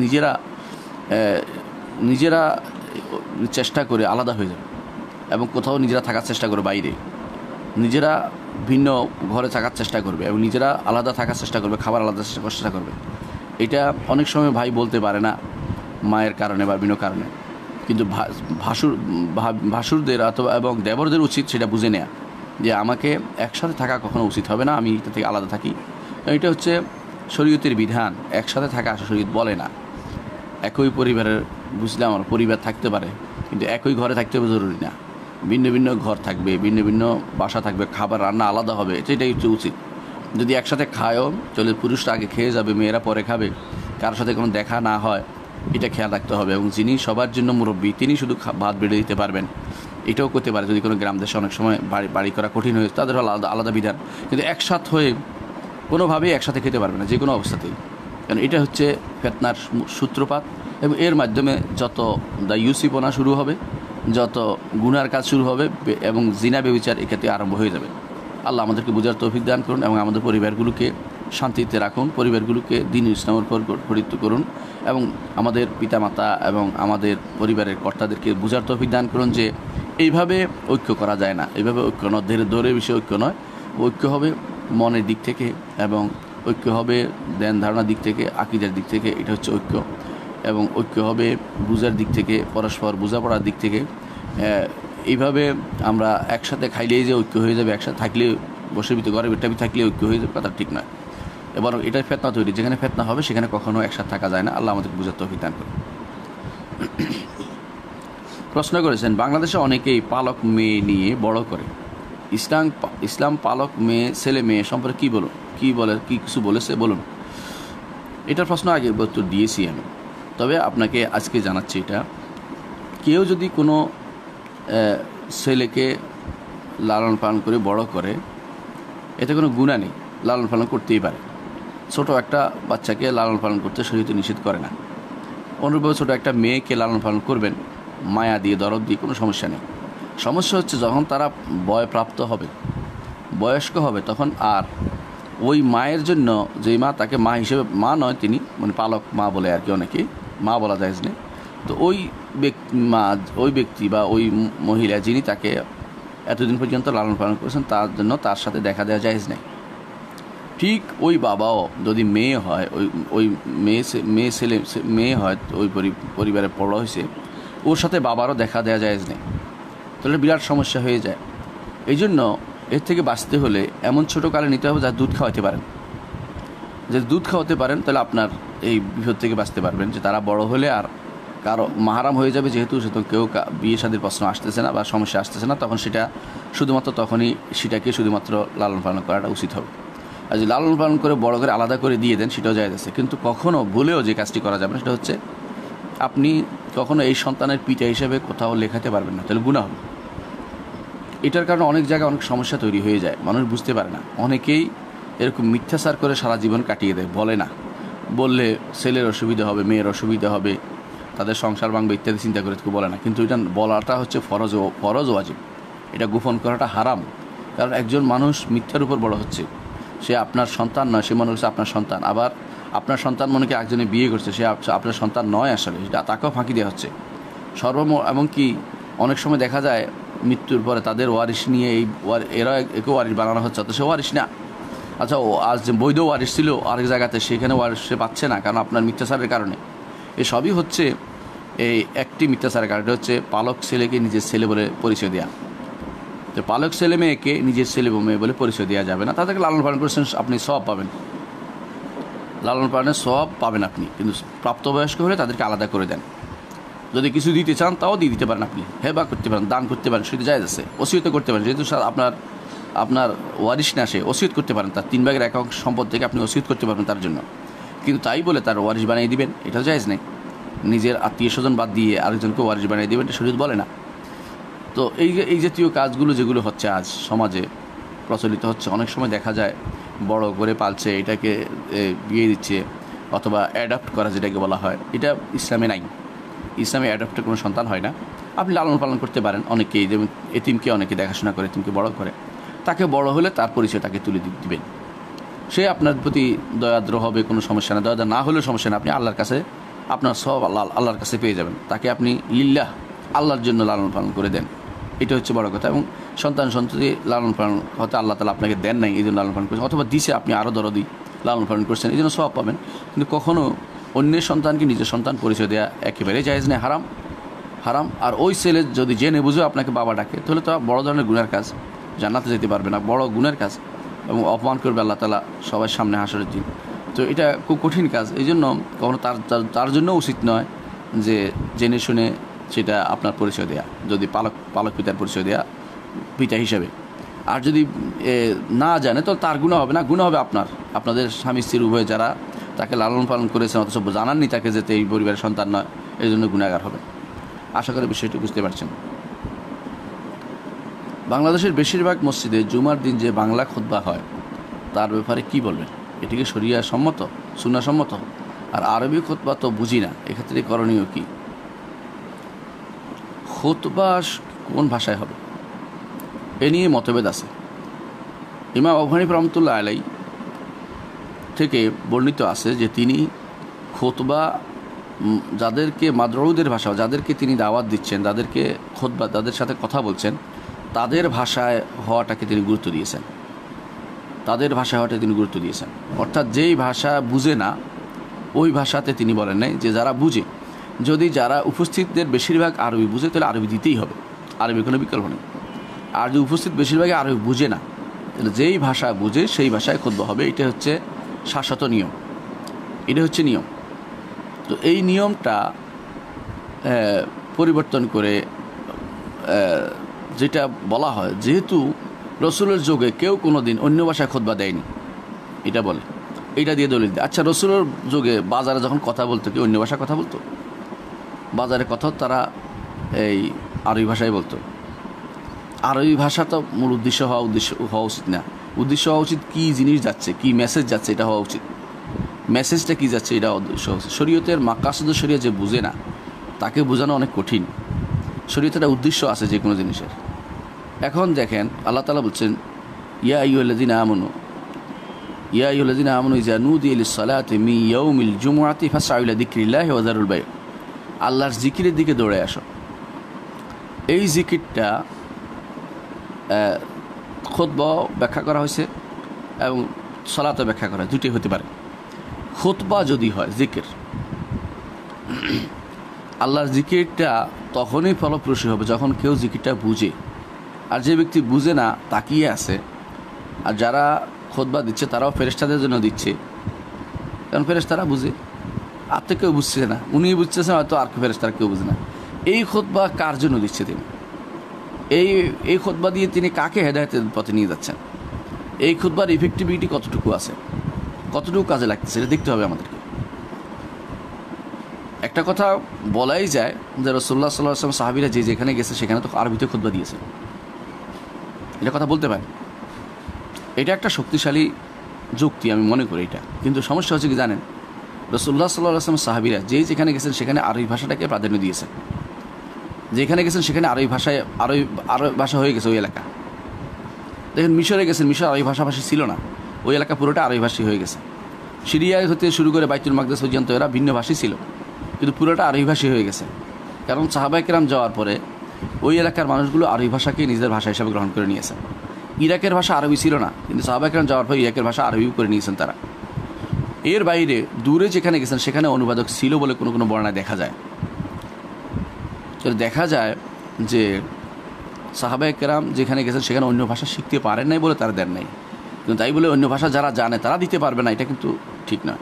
নিজেরা চেষ্টা করে আলাদা হয়ে যাবে, এবং কোথাও নিজেরা থাকার চেষ্টা করে, বাইরে নিজেরা ভিন্ন ঘরে থাকার চেষ্টা করবে, এবং নিজেরা আলাদা থাকার চেষ্টা করবে, খাবার আলাদা চেষ্টা করবে। এটা অনেক সময় ভাই বলতে পারে না মায়ের কারণে বা বিভিন্ন কারণে, কিন্তু ভাসুরদের অথবা এবং দেবরদের উচিত সেটা বুঝে নেওয়া যে আমাকে একসাথে থাকা কখনো উচিত হবে না, আমি এটা থেকে আলাদা থাকি। এটা হচ্ছে শরীয়তের বিধান। একসাথে থাকা শরীয়ত বলে না। একই পরিবারের, বুঝলে, আমার পরিবার থাকতে পারে, কিন্তু একই ঘরে থাকতে হবে জরুরি না। ভিন্ন ভিন্ন ঘর থাকবে, ভিন্ন ভিন্ন বাসা থাকবে, খাবার রান্না আলাদা হবে, এটাই হচ্ছে উচিত। যদি একসাথে খায়ও চলে, পুরুষরা আগে খেয়ে যাবে, মেয়েরা পরে খাবে, কারোর সাথে কোনো দেখা না হয়, এটা খেয়াল রাখতে হবে। এবং যিনি সবার জন্য মুরব্বী, তিনি শুধু ভাত বেড়ে দিতে পারবেন, এটাও করতে পারে। যদি কোনো গ্রাম দেশে অনেক সময় বাড়ি করা কঠিন হয়েছে, তাদের আলাদা বিধান। কিন্তু একসাথে হয়ে কোনোভাবেই একসাথে খেতে পারবে না, যে কোনো অবস্থাতেই। কারণ এটা হচ্ছে ফিতনার সূত্রপাত, এবং এর মাধ্যমে যত দায়ুসিপনা শুরু হবে, যত গুনার কাজ শুরু হবে, এবং জিনা ব্যভিচার এক্ষেত্রে আরম্ভ হয়ে যাবে। আল্লাহ আমাদেরকে বোঝার তৌফিক দান করুন, এবং আমাদের পরিবারগুলোকে শান্তিতে রাখুন, পরিবারগুলোকে দ্বীন ইসলামের উপর গঠিত করুন, এবং আমাদের পিতামাতা এবং আমাদের পরিবারের কর্তাদেরকে বোঝার তৌফিক দান করুন যে এইভাবে ঐক্য করা যায় না, এইভাবে ঐক্য নয়, দৌড়ের বিষয়ে ঐক্য নয়। ঐক্য হবে মনের দিক থেকে, এবং ঐক্য হবে ধ্যান ধারণার দিক থেকে, আকীদার দিক থেকে, এটা হচ্ছে ঐক্য। এবং ঐক্য হবে বুঝার দিক থেকে, পরস্পর বোঝাপড়ার দিক থেকে। এইভাবে আমরা একসাথে খাইলেই যে ঐক্য হয়ে যাবে, একসাথে থাকলে বসে ঘরে বেটাবি থাকলে ঐক্য হয়ে যাবে, কথা ঠিক নয়। এবার এটাই ফিতনা তৈরি। যেখানে ফিতনা হবে সেখানে কখনো একসাথে থাকা যায় না। আল্লাহ আমাদেরকে বুঝার তৌফিক দান করুন। প্রশ্ন করেছেন, বাংলাদেশে অনেকেই পালক মেয়ে নিয়ে বড় করে, ইসলাম পালক ছেলে মেয়ে সম্পর্কে কী কিছু বলেছে বলুন। এটার প্রশ্ন আগে উত্তর দিয়েছি আমি, তবে আপনাকে আজকে জানাচ্ছি এটা, কেউ যদি কোনো ছেলেকে লালন পালন করে বড় করে, এতে কোনো গুনাহ নেই, লালন পালন করতেই পারে। ছোট একটা বাচ্চাকে লালন পালন করতে শরীয়ত নিষেধ করে না। অনুরূপভাবে ছোটো একটা মেয়েকে লালন পালন করবেন মায়া দিয়ে, দরদ দিয়ে, কোনো সমস্যা নেই। সমস্যা হচ্ছে যখন তারা বয়প্রাপ্ত হবে, বয়স্ক হবে, তখন আর ওই মায়ের জন্য, যেই মা তাকে মা হিসেবে, মা নয় তিনি, মানে পালক মা বলে আর কি, অনেকেই মা বলা যায় না, তো ওই ব্যক্তি বা ওই মহিলা যিনি তাকে এতদিন পর্যন্ত লালন পালন করেছেন, তার জন্য তার সাথে দেখা দেওয়া জায়েজ নেই। ঠিক ওই বাবাও যদি মেয়ে হয়, ওই মেয়ে হয়, ওই পরিবারে বড় হয়েছে, ওর সাথে বাবারও দেখা দেওয়া জায়েজ নেই, তাহলে বিরাট সমস্যা হয়ে যায়। এই জন্য এর থেকে বাঁচতে হলে এমন ছোটোকালে নিতে হবে যা দুধ খাওয়াতে পারেন। যে দুধ খাওয়াতে পারেন তাহলে আপনার এই বিপদ থেকে বাঁচতে পারবেন, যে তারা বড় হলে আর কারো মাহারাম হয়ে যাবে, যেহেতু কেউ বিয়ে শাদীর প্রশ্ন আসতেছে না বা সমস্যা আসতেছে না, তখন তখনই সেটাকে শুধুমাত্র লালন পালন করাটা উচিত হবে। আর যে লালন পালন করে বড় করে আলাদা করে দিয়ে দেন, সেটাও জায়েজ আছে। কিন্তু কখনও ভুলেও যে কাজটি করা যাবে না, সেটা হচ্ছে আপনি কখনো এই সন্তানের পিতা হিসেবে কোথাও লেখাতে পারবেন না, তাহলে গুনাহ হবে। এটার কারণে অনেক জায়গায় অনেক সমস্যা তৈরি হয়ে যায়, মানুষ বুঝতে পারে না। অনেকেই এরকম মিথ্যাচার করে সারা জীবন কাটিয়ে দেয়, বলে না, বললে ছেলের অসুবিধা হবে, মেয়ের অসুবিধা হবে, তাদের সংসার ভাঙবে ইত্যাদি চিন্তা করে কেউ বলে না। কিন্তু এটা বলাটা হচ্ছে ফরজ ওয়াজিব, এটা গোপন করাটা হারাম। কারণ একজন মানুষ মিথ্যার উপর বড় হচ্ছে, সে আপনার সন্তান নয়, সে মনে করছে আপনার সন্তান। আবার আপনার সন্তান মনে কি একজনে বিয়ে করছে, সে আপনার সন্তান নয়, আসলে তাকেও ফাঁকি দেওয়া হচ্ছে। এমনকি অনেক সময় দেখা যায় মৃত্যুর পরে তাদের ওয়ারিশ নিয়ে এরা একে ওয়ারিশ বানানো হচ্ছে, অথচ সে ওয়ারিশ না। আচ্ছা, ও আজ যে বৈধ ওয়ারিশ ছিল আরেক জায়গাতে, সেখানে ওয়ারিশ সে পাচ্ছে না, কারণ আপনার মিথ্যাচারের কারণে। এসবই হচ্ছে এই একটি মিথ্যাচারের কারণে, হচ্ছে পালক ছেলেকে নিজের ছেলে বলে পরিচয় দেওয়া। তো পালক ছেলে মেয়েকে নিজের ছেলে মেয়ে বলে পরিচয় দেওয়া যাবে না। তাদেরকে লালন পালন করেছেন, আপনি সওয়াব পাবেন, লালন পালনের সওয়াব পাবেন আপনি। কিন্তু প্রাপ্তবয়স্ক হলে তাদেরকে আলাদা করে দেন। যদি কিছু দিতে চান তাও দিয়ে দিতে পারেন, আপনি হেবা করতে পারেন, দান করতে পারেন, সেটা জায়েজ আছে। ওসিয়ত করতে পারেন, যেহেতু আপনার ওয়ারিশ না, সে ওসিয়ত করতে পারেন, তার 3 ভাগের 1 অংশ সম্পদ থেকে আপনি ওসিয়ত করতে পারবেন তার জন্য। কিন্তু তাই বলে তার ওয়ারিশ বানিয়ে দিবেন, এটা জায়েজ নেই। নিজের আত্মীয় স্বজন বাদ দিয়ে আরেকজনকে ওয়ারিশ বানিয়ে দিবেন, এটা শরীয়ত বলে না। তো এই জাতীয় কাজগুলো যেগুলো হচ্ছে আজ সমাজে প্রচলিত হচ্ছে, অনেক সময় দেখা যায় বড় করে পালছে, এটাকে বিয়ে দিচ্ছে, অথবা অ্যাডাপ্ট করা যেটাকে বলা হয়, এটা ইসলামে নাই। ইসলামে অ্যাডাপ্টের কোনো সন্তান হয় না। আপনি লালন পালন করতে পারেন, অনেকেই যেমন এতিমকে অনেকে দেখাশোনা করে, এতিমকে বড় করে, তাকে বড় হলে তার পরিচয় তাকে তুলে দিবেন। সে আপনার প্রতি দয়াদ্র হবে, কোনো সমস্যা না। দয়াদ্র না হলেও সমস্যা না, আপনি আল্লাহর কাছে আপনার সব আল্লাহর কাছে পেয়ে যাবেন। তাকে আপনি লিল্লাহ, আল্লাহর জন্য লালন পালন করে দেন, এটা হচ্ছে বড় কথা। এবং সন্তান সন্ততি লালন পালন হয়তো আল্লাহ তালা আপনাকে দেন নাই, এই জন্য লালন পালন করছেন, অথবা দিছে আপনি আরও দরদি লালন পালন করছেন, এই জন্য সওয়াব পাবেন। কিন্তু কখনও অন্যের সন্তানকে নিজের সন্তান পরিচয় দেওয়া একেবারেই জায়েজ নেই, হারাম। আর ওই ছেলে যদি জেনে বুঝে আপনাকে বাবা ডাকে, তাহলে তো বড় ধরনের গুনার কাজ, জান্নাতে যেতে পারবে না, বড় গুনার কাজ, এবং অপমান করবে আল্লাহ তালা সবার সামনে হাসরের দিন। তো এটা খুব কঠিন কাজ। এই জন্য কখনো তার জন্য উচিত নয় যে জেনে শুনে সেটা আপনার পরিচয় দেয়া, যদি পালক পিতার পরিচয় দেয়া পিতা হিসাবে। আর যদি না জানে তো তার গুনাহ হবে না, গুনাহ হবে আপনাদের স্বামী স্ত্রীর উভয়, যারা তাকে লালন পালন করেছেন অথচ জানাননি তাকে যেতে এই পরিবারের সন্তান নয়, এই জন্য গুনাহগার হবে। আশা করি বিষয়টি বুঝতে পারছেন। বাংলাদেশের বেশিরভাগ মসজিদে জুমার দিন যে বাংলা খুতবা হয়, তার ব্যাপারে কি বলবেন? এটিকে শরিয়া সম্মত, সুন্নাহ সম্মত? আর আরবি খুতবা তো বুঝি না, এক্ষেত্রে করণীয় কি? খুতবা কোন ভাষায় হবে এ নিয়ে মতভেদ আছে। ইমাম আবু হানিফা রহমতুল্লাহ আলাই থেকে বর্ণিত আছে যে তিনি খুতবা যাদেরকে মাদরুদের ভাষা, যাদেরকে তিনি দাওয়াত দিচ্ছেন, যাদেরকে খুতবা, তাদের সাথে কথা বলছেন, তাদের ভাষায় হওয়াটাকে তিনি গুরুত্ব দিয়েছেন। অর্থাৎ যেই ভাষা বুঝে না ওই ভাষাতে তিনি বলেন নাই, যে যারা বুঝে। যদি যারা উপস্থিতদের বেশিরভাগ আরবি বুঝে, তাহলে আরবি দিতেই হবে, আরবি কোনো বিকল্প নেই। আর যদি উপস্থিত বেশিরভাগই আরবি বুঝে না, তাহলে যেই ভাষা বুঝে সেই ভাষায় খুতবা হবে। এটা হচ্ছে শাশ্বত নিয়ম, এটা হচ্ছে নিয়ম। তো এই নিয়মটা পরিবর্তন করে যেটা বলা হয়, যেহেতু রসুলের যুগে কেউ কোনো দিন অন্য ভাষায় খুতবা দেয়নি, এটা বলে, এটা দিয়ে দলিল দেয়। আচ্ছা, রসুলের যুগে বাজারে যখন কথা বলতো কি অন্য ভাষায় কথা বলতো? বাজারে কথা তারা এই আরবি ভাষায় বলতো। আরবি ভাষা তো মূল উদ্দেশ্য হওয়া উচিত না। উদ্দেশ্য হওয়া উচিত কী জিনিস যাচ্ছে, কী মেসেজ যাচ্ছে, এটা হওয়া উচিত। মেসেজটা কী যাচ্ছে এটা উদ্দেশ্য হচ্ছে। শরীয়তের মাকাসুদুশ শরিয়া যে বুঝে না তাকে বোঝানো অনেক কঠিন। শরীয়তের একটা উদ্দেশ্য আছে যে কোনো জিনিসের। এখন দেখেন আল্লাহ তাআলা বলছেন, ইয়া আইয়ুহাল্লাযীনা আমানু ইযা নুদিয়া লিস-সালাতি মিন ইয়াউমিল জুমুআতি ফাসআউ ইলা যিকরিল্লাহি ওয়া যারুল বাই'। আল্লাহর জিকিরের দিকে দৌড়ে আসো। এই জিকিরটা খুতবা ব্যাখ্যা করা হয়েছে এবং সালাতে ব্যাখ্যা করা হয়, দুটি হতে পারে। খুতবা যদি হয় জিকির, আল্লাহর জিকিরটা তখনই ফলপ্রসূ হবে যখন কেউ জিকিরটা বুঝে। আর যে ব্যক্তি বুঝে না তাকিয়ে আছে, আর যারা খুতবা দিচ্ছে তারাও ফেরেশতাদের জন্য দিচ্ছে, কারণ ফেরেশতারা বুঝে, আর তো কেউ বুঝছে না, উনি বুঝতেছেন হয়তো, আর ফেরেশতারা কেউ বুঝে না। এই খুতবা কার জন্য দিচ্ছে তিনি? এই খুতবা দিয়ে তিনি কাকে হেদায়েতের পথে নিয়ে যাচ্ছেন? এই খুতবার ইফেক্টিভিটি কতটুকু আছে, কতটুকু কাজে লাগতেছে, এটা দেখতে হবে আমাদেরকে। একটা কথা বলাই যায় যে রাসূলুল্লাহ সাল্লাল্লাহু আলাইহি ওয়াসাল্লাম সাহাবীরা যে যেখানে গেছে সেখানে তো আরবিতে খুতবা দিয়েছে, এটা কথা বলতে পারে। এটা একটা শক্তিশালী যুক্তি আমি মনে করি এটা। কিন্তু সমস্যা হচ্ছে কি জানেন, রাসূলুল্লাহ সাল্লাল্লাহু আলাইহি ওয়াসাল্লাম সাহাবীরা যেখানে গেছেন সেখানে আরবি ভাষাটাকে প্রাধান্য দিয়েছে। যেখানে গেছেন সেখানে আরবি ভাষা হয়ে গেছে ওই এলাকা। দেখেন মিশরে গেছেন, মিশর আরবি ভাষাভাষী ছিল না, ওই এলাকা পুরোটা আরবি ভাষী হয়ে গেছে। সিরিয়া হতে শুরু করে বাইতুল মাকদেস পর্যন্ত এরা ভিন্ন ভাষী ছিল, কিন্তু পুরোটা আরবি ভাষী হয়ে গেছে। কারণ সাহাবায়ে কেরাম যাওয়ার পরে ওই এলাকার মানুষগুলো আরবি ভাষাকে নিজের ভাষা হিসাবে গ্রহণ করে নিয়েছে। ইরাকের ভাষা আরবি ছিল না, কিন্তু সাহাবায়ে কেরাম যাওয়ার পরে ইরাকের ভাষা আরবি করে নিয়েছেন তারা। এর বাইরে দূরে যেখানে গেছেন সেখানে অনুবাদক ছিল বলে কোনো কোনো বর্ণনায় দেখা যায়। দেখা যায় যে সাহাবায়ে কেরাম যেখানে গেছেন সেখানে অন্য ভাষা শিখতে পারেন নাই বলে তারা দেন নাই, কিন্তু তাই বলে অন্য ভাষা যারা জানে তারা দিতে পারবে না, এটা কিন্তু ঠিক নয়।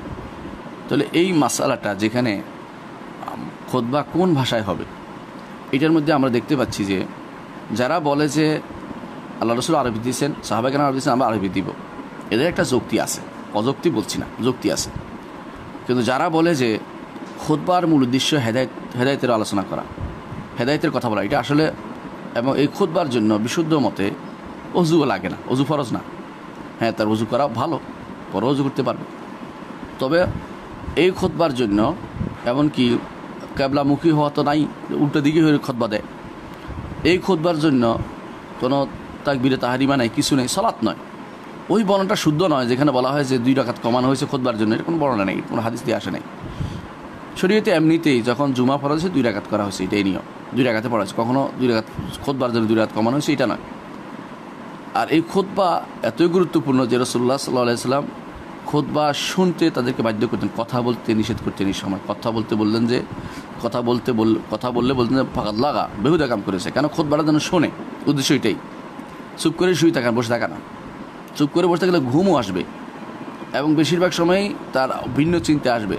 তাহলে এই মাসালাটা যেখানে খুতবা কোন ভাষায় হবে, এটার মধ্যে আমরা দেখতে পাচ্ছি যে যারা বলে যে আল্লাহ রাসূল আরবি দিয়েছেন, সাহাবায়ে কেরাম আরবি দিয়েছেন, আমরা আরবি দিব, এদের একটা যুক্তি আছে, অযুক্তি বলছি না, যুক্তি আছে। কিন্তু যারা বলে যে খুতবার মূল উদ্দেশ্য হেদায়েতের আলোচনা করা, হেদায়েতের কথা বলা, এটা আসলে, এবং এই খুতবার জন্য বিশুদ্ধ মতে অজুও লাগে না, অজু ফরজ না। হ্যাঁ, তার অজু করা ভালো, পরে অজু করতে পারবে। তবে এই খুতবার জন্য এমনকি কেবলামুখী হওয়া তো নাই, উল্টো দিকে হয়ে খুতবা দেয়। এই খুতবার জন্য কোনো তাকবীরে তাহরিমা নাই, কিছু নেই, সালাত নয়। ওই বর্ণনাটা শুদ্ধ নয় যেখানে বলা হয় যে 2 রাকাত কমানো হয়েছে খুতবার জন্য, এটা কোনো বর্ণনা নেই, কোনো হাদিস দিয়ে আসে নাই। শরীয়তে এমনিতেই যখন জুমা ফরজ হয়েছে 2 রাকাত করা হয়েছে, এটাই নিয়ম, 2 রাকাতে পড়া হয়েছে, কখনো 2 রাকাত খুতবার জন্য 2 রাকাত কমানো হয়েছে, এটা নয়। আর এই খুতবা এতই গুরুত্বপূর্ণ যে রাসূলুল্লাহ সাল্লাল্লাহু আলাইহি ওয়াসাল্লাম খুতবা শুনতে তাদেরকে বাধ্য করতেন, কথা বলতে নিষেধ করতেন। এই সময় কথা বলতে বললেন যে কথা বললে বলতেন যে ফাকাদ লাগা, বেহুদা কাম করেছে। কেন? খুতবাটা যেন শোনে, উদ্দেশ্য এটাই। চুপ করে শুয়ে থাকান, বসে থাকা না। চুপ করে বসে থাকলে ঘুমও আসবে এবং বেশিরভাগ সময়ই তার ভিন্ন চিন্তা আসবে।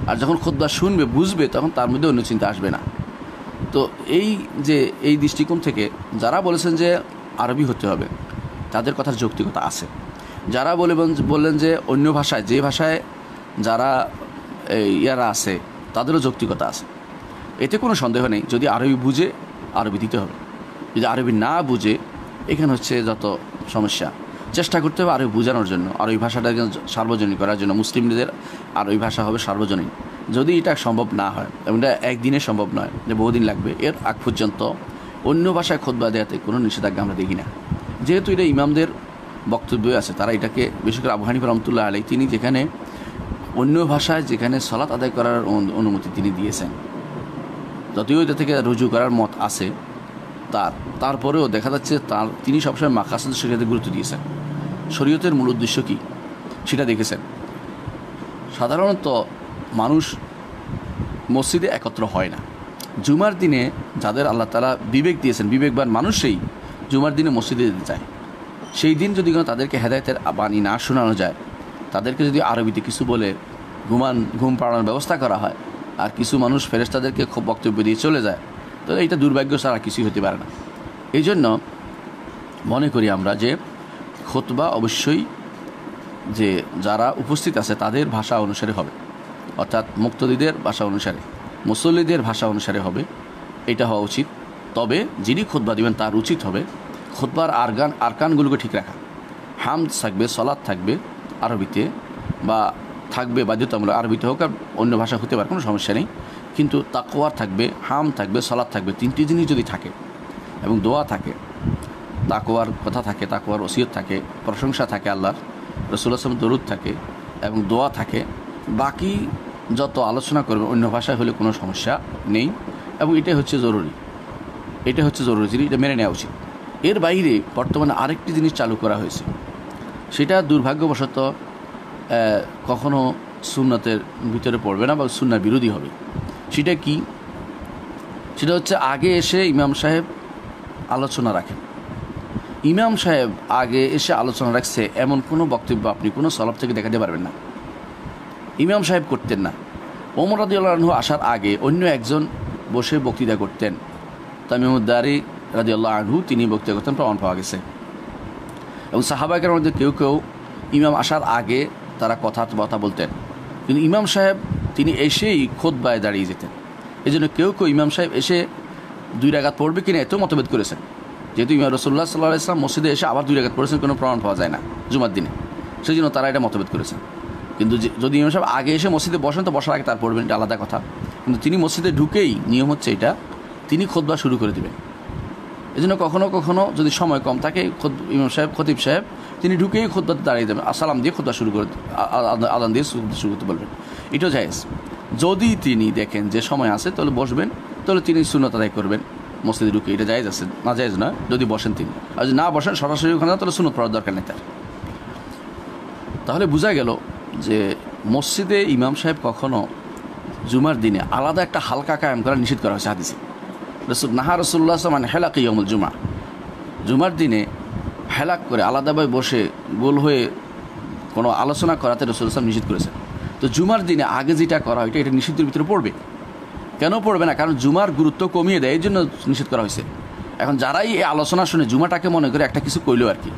আর যখন খুতবা শুনবে, বুঝবে, তখন তার মধ্যে অন্য চিন্তা আসবে না। তো এই দৃষ্টিকোণ থেকে যারা বলেছেন যে আরবি হতে হবে, তাদের কথার যৌক্তিকতা আছে। যারা বললেন যে অন্য ভাষায়, যে ভাষায় যারা ইয়ারা আছে তাদেরও যৌক্তিকতা আছে, এতে কোনো সন্দেহ নেই। যদি আরবি বুঝে আরবি দিতে হবে, যদি আরবি না বুঝে, এখানে হচ্ছে যত সমস্যা। চেষ্টা করতে হবে আরবি বোঝানোর জন্য, আরবি ভাষাটাকে সার্বজনীন করার জন্য। মুসলিমদের আরবি ভাষা হবে সার্বজনীন। যদি এটা সম্ভব না হয়, এবং এটা একদিনে সম্ভব নয়, যে বহুদিন লাগবে, এর আগ পর্যন্ত অন্য ভাষায় খুতবা দেওয়াতে কোনো নিষেধাজ্ঞা আমরা দেখি না। যেহেতু এটা ইমামদের বক্তব্য আছে, তারা এটাকে, বিশেষ করে আবু হানিফা রাহমাতুল্লাহ আলাইহি, তিনি যেখানে অন্য ভাষায় যেখানে সালাত আদায় করার অনুমতি তিনি দিয়েছেন, যদিও এটা থেকে রুজু করার মত আছে তারপরেও দেখা যাচ্ছে তিনি সবসময় মাকাসিদুশ শরিয়াতে গুরুত্ব দিয়েছেন। শরীয়তের মূল উদ্দেশ্য কী সেটা দেখেছেন। সাধারণত মানুষ মসজিদে একত্র হয় না। জুমার দিনে যাদের আল্লাহ তাআলা বিবেক দিয়েছেন, বিবেকবান মানুষ সেই জুমার দিনে মসজিদে যেতে চায়। সেই দিন যদি তাদেরকে হেদায়েতের বাণী না শোনানো যায়, তাদেরকে যদি আরবিতে কিছু বলে ঘুম পাড়ানোর ব্যবস্থা করা হয়, আর কিছু মানুষ ফেরেশতাদেরকে খুব বক্তব্য দিয়ে চলে যায়, তাহলে এটা দুর্ভাগ্য ছাড়া কিছুই হতে পারে না। এই জন্য মনে করি আমরা যে খুতবা অবশ্যই যে যারা উপস্থিত আছে তাদের ভাষা অনুসারে হবে, অর্থাৎ মুক্তদিদের ভাষা অনুসারে, মুসল্লিদের ভাষা অনুসারে হবে, এটা হওয়া উচিত। তবে যিনি খুতবা দিবেন তার উচিত হবে খুতবার আরকানগুলোকে ঠিক রাখা। হামদ থাকবে, সলাত থাকবে আরবিতে, বা থাকবে বাধ্যতামূলক আরবিতে হোক আর অন্য ভাষা হতে পারে, কোনো সমস্যা নেই। কিন্তু তাকওয়ার থাকবে, হাম থাকবে, সলাত থাকবে, তিনটি জিনিস যদি থাকে এবং দোয়া থাকে, তাকওয়ার কথা থাকে, তাকওয়ার ওসিয়ত থাকে, প্রশংসা থাকে আল্লাহর, রাসূলুল্লাহ সাল্লাল্লাহু আলাইহি ওয়াসাল্লাম দরুদ থাকে এবং দোয়া থাকে, বাকি যত আলোচনা করবে অন্য ভাষায় হলে কোনো সমস্যা নেই। এবং এটাই হচ্ছে জরুরি, এটা হচ্ছে জরুরি জিনিস, এটা মেনে নেওয়া উচিত। এর বাইরে বর্তমানে আরেকটি জিনিস চালু করা হয়েছে, সেটা দুর্ভাগ্যবশত কখনো সুন্নতের ভিতরে পড়বে না বা সুন্নাহ বিরোধী হবে। সেটা কি? সেটা হচ্ছে আগে এসে ইমাম সাহেব আলোচনা রাখেন। ইমাম সাহেব আগে এসে আলোচনা রাখছে এমন কোনো বক্তব্য আপনি কোনো সলাফ থেকে দেখাতে পারবেন না। ইমাম সাহেব করতেন না। ওমর রাদিয়াল্লাহু আনহু আসার আগে অন্য একজন বসে বক্তৃতা করতেন, তামিমুদ দারি রাদিয়াল্লাহু আনহু, তিনি বক্তৃতা করতেন, প্রমাণ পাওয়া গেছে। এবং সাহাবায়ের মধ্যে কেউ কেউ ইমাম আসার আগে তারা কথা বলতেন, কিন্তু ইমাম সাহেব তিনি এসেই খুতবায় দাঁড়িয়ে যেতেন। এই জন্য কেউ কেউ ইমাম সাহেব এসে 2 রাকাত পড়বে কিনা এতেও মতভেদ করেছেন, যেহেতু ইমাম রাসূলুল্লাহ সাল্লাল্লাহু আলাইহি ওয়াসাল্লাম মসজিদে এসে আবার 2 রাকাত পড়েছেন, কোনো প্রমাণ পাওয়া যায় না জুমার দিনে, সেই জন্য তারা এটা মতভেদ করেছেন। কিন্তু যদি ইমাম সাহেব আগে এসে মসজিদে বসেন তো বসার আগে তার পড়বেন, এটা আলাদা কথা। কিন্তু তিনি মসজিদে ঢুকেই নিয়ম হচ্ছে এটা, তিনি খুতবা শুরু করে দেবেন। এই জন্য কখনও কখনও যদি সময় কম থাকে, ইমাম সাহেব, খতিব সাহেব তিনি ঢুকেই খুতবাতে দাঁড়িয়ে দেবেন, আসসালাম দিয়ে খুতবা শুরু করে, আযান দিয়ে শুরু করতে বলবেন, এটাও জায়েজ। যদি তিনি দেখেন যে সময় আছে তাহলে বসবেন, তাহলে তিনি সুন্নাত আদায় করবেন মসজিদে ঢুকে, এটা জায়েজ আছে, না জায়েজ নয় যদি বসেন তিনি। আর যদি না বসেন সরাসরি ওখানে, তাহলে সুন্নত পড়ার দরকার নেই তার। তাহলে বোঝা গেল যে মসজিদে ইমাম সাহেব কখনো জুমার দিনে আলাদা একটা হালকা কায়েম করা নিষেধ করা হয়েছে হাদিসে। নাহা রাসূলুল্লাহ সাল্লাল্লাহু আলাইহি ওয়াসাল্লাম হেলাক ইয়াউমুল জুমা, জুমার দিনে হেলাক করে আলাদাভাবে বসে গোল হয়ে কোনো আলোচনা করাতে রাসূলুল্লাহ সাল্লাল্লাহু আলাইহি ওয়াসাল্লাম নিষেধ করেছেন। তো জুমার দিনে আগে যেটা করা হয় এটা নিষিদ্ধের ভিতরে পড়বে। কেন পড়বে না? কারণ জুমার গুরুত্ব কমিয়ে দেয়, এই জন্য নিষেধ করা হয়েছে। এখন যারাই এই আলোচনা শুনে জুমাটাকে মনে করে একটা কিছু কইলো আর কি,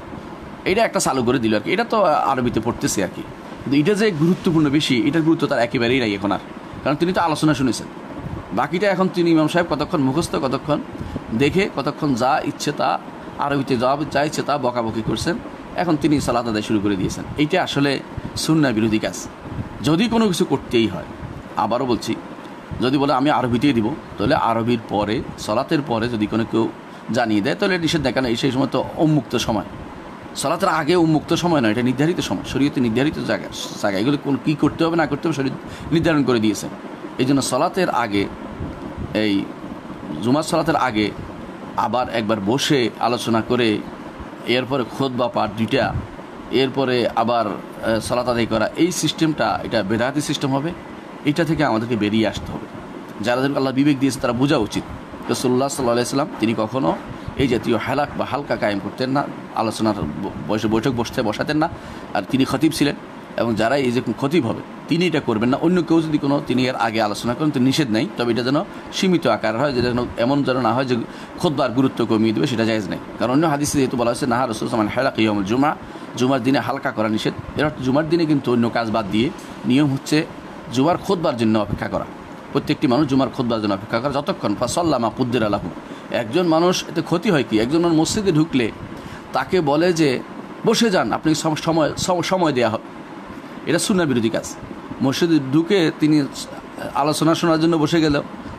এটা একটা চালু করে দিল আর কি, এটা তো আরবিতে পড়তেছে আর কি, কিন্তু এটা যে গুরুত্বপূর্ণ বেশি, এটার গুরুত্ব তার একেবারেই নাই এখন আর, কারণ তিনি তো আলোচনা শুনেছেন। বাকিটা এখন তিনি ইমাম সাহেব কতক্ষণ মুখস্থ, কতক্ষণ দেখে, কতক্ষণ যা ইচ্ছে তা আরবিতে যা ইচ্ছে তা বকাবকি করছেন, এখন তিনি সালাত আদায় শুরু করে দিয়েছেন। এইটা আসলে সুন্নাহ বিরোধী কাজ। যদি কোনো কিছু করতেই হয়, আবারও বলছি, যদি বলে আমি আরবিতেই দিব, তাহলে আরবির পরে, সলাতের পরে যদি কোনো কেউ জানিয়ে দেয় তাহলে নিষেধ দেখানো, সেই সময় তো উন্মুক্ত সময়, সলাতের আগে উন্মুক্ত সময় নয়, এটা নির্ধারিত সময়, শরীয়তে নির্ধারিত জায়গা, এগুলো কোন কী করতে হবে না করতে হবে শরীয়ত নির্ধারণ করে দিয়েছে। এই জন্য সলাতের আগে, এই জুমার সলাতের আগে আবার একবার বসে আলোচনা করে, এরপরে খুতবা পাঠ 2টা, এরপরে আবার সালাত আদায় করা, এই সিস্টেমটা এটা বেদাতি সিস্টেম হবে। এটা থেকে আমাদেরকে বেরিয়ে আসতে হবে। যাদেরকে আল্লাহ বিবেক দিয়েছে তারা বোঝা উচিত। রাসূলুল্লাহ সাল্লাল্লাহু আলাইহি ওয়াসাল্লাম তিনি কখনও এই জাতীয় হেলাক বা হালকা কায়েম করতেন না, আলোচনার বৈঠক বসাতেন না। আর তিনি খতিব ছিলেন, এবং যারা এই যে খতিব হবে তিনি এটা করবেন না। অন্য কেউ যদি তিনি এর আগে আলোচনা করেন তো নিষেধ নেই, তবে এটা যেন সীমিত আকার হয়, যেটা যেন এমন যেন না হয় যে খুতবার গুরুত্ব কমিয়ে দেবে, সেটা জায়েজ নেই। কারণ অন্য হাদিসে যেহেতু বলা হয়েছে নাহা রাসূলুল্লাহ সাল্লাল্লাহু আলাইহি ওয়াসাল্লাম হেলাক ইয়াউমুল জুমা, জুমার দিনে হালকা করা নিষেধ। এর অর্থ জুমার দিনে কিন্তু অন্য কাজ বাদ দিয়ে নিয়ম হচ্ছে জুমার খুতবার জন্য অপেক্ষা করা। প্রত্যেকটি মানুষ জুমার খুতবার জন্য অপেক্ষা করা, যতক্ষণ ফাসাল্লা মা কুদ্দিরা লাহু। একজন মানুষ, এতে ক্ষতি হয় কি, একজন মানুষ মসজিদে ঢুকলে তাকে বলে যে বসে যান, আপনি সময় দেওয়া হবে, এটা সুন্নাহ বিরোধী কাজ। মসজিদে ঢুকে তিনি আলোচনা শোনার জন্য বসে গেল,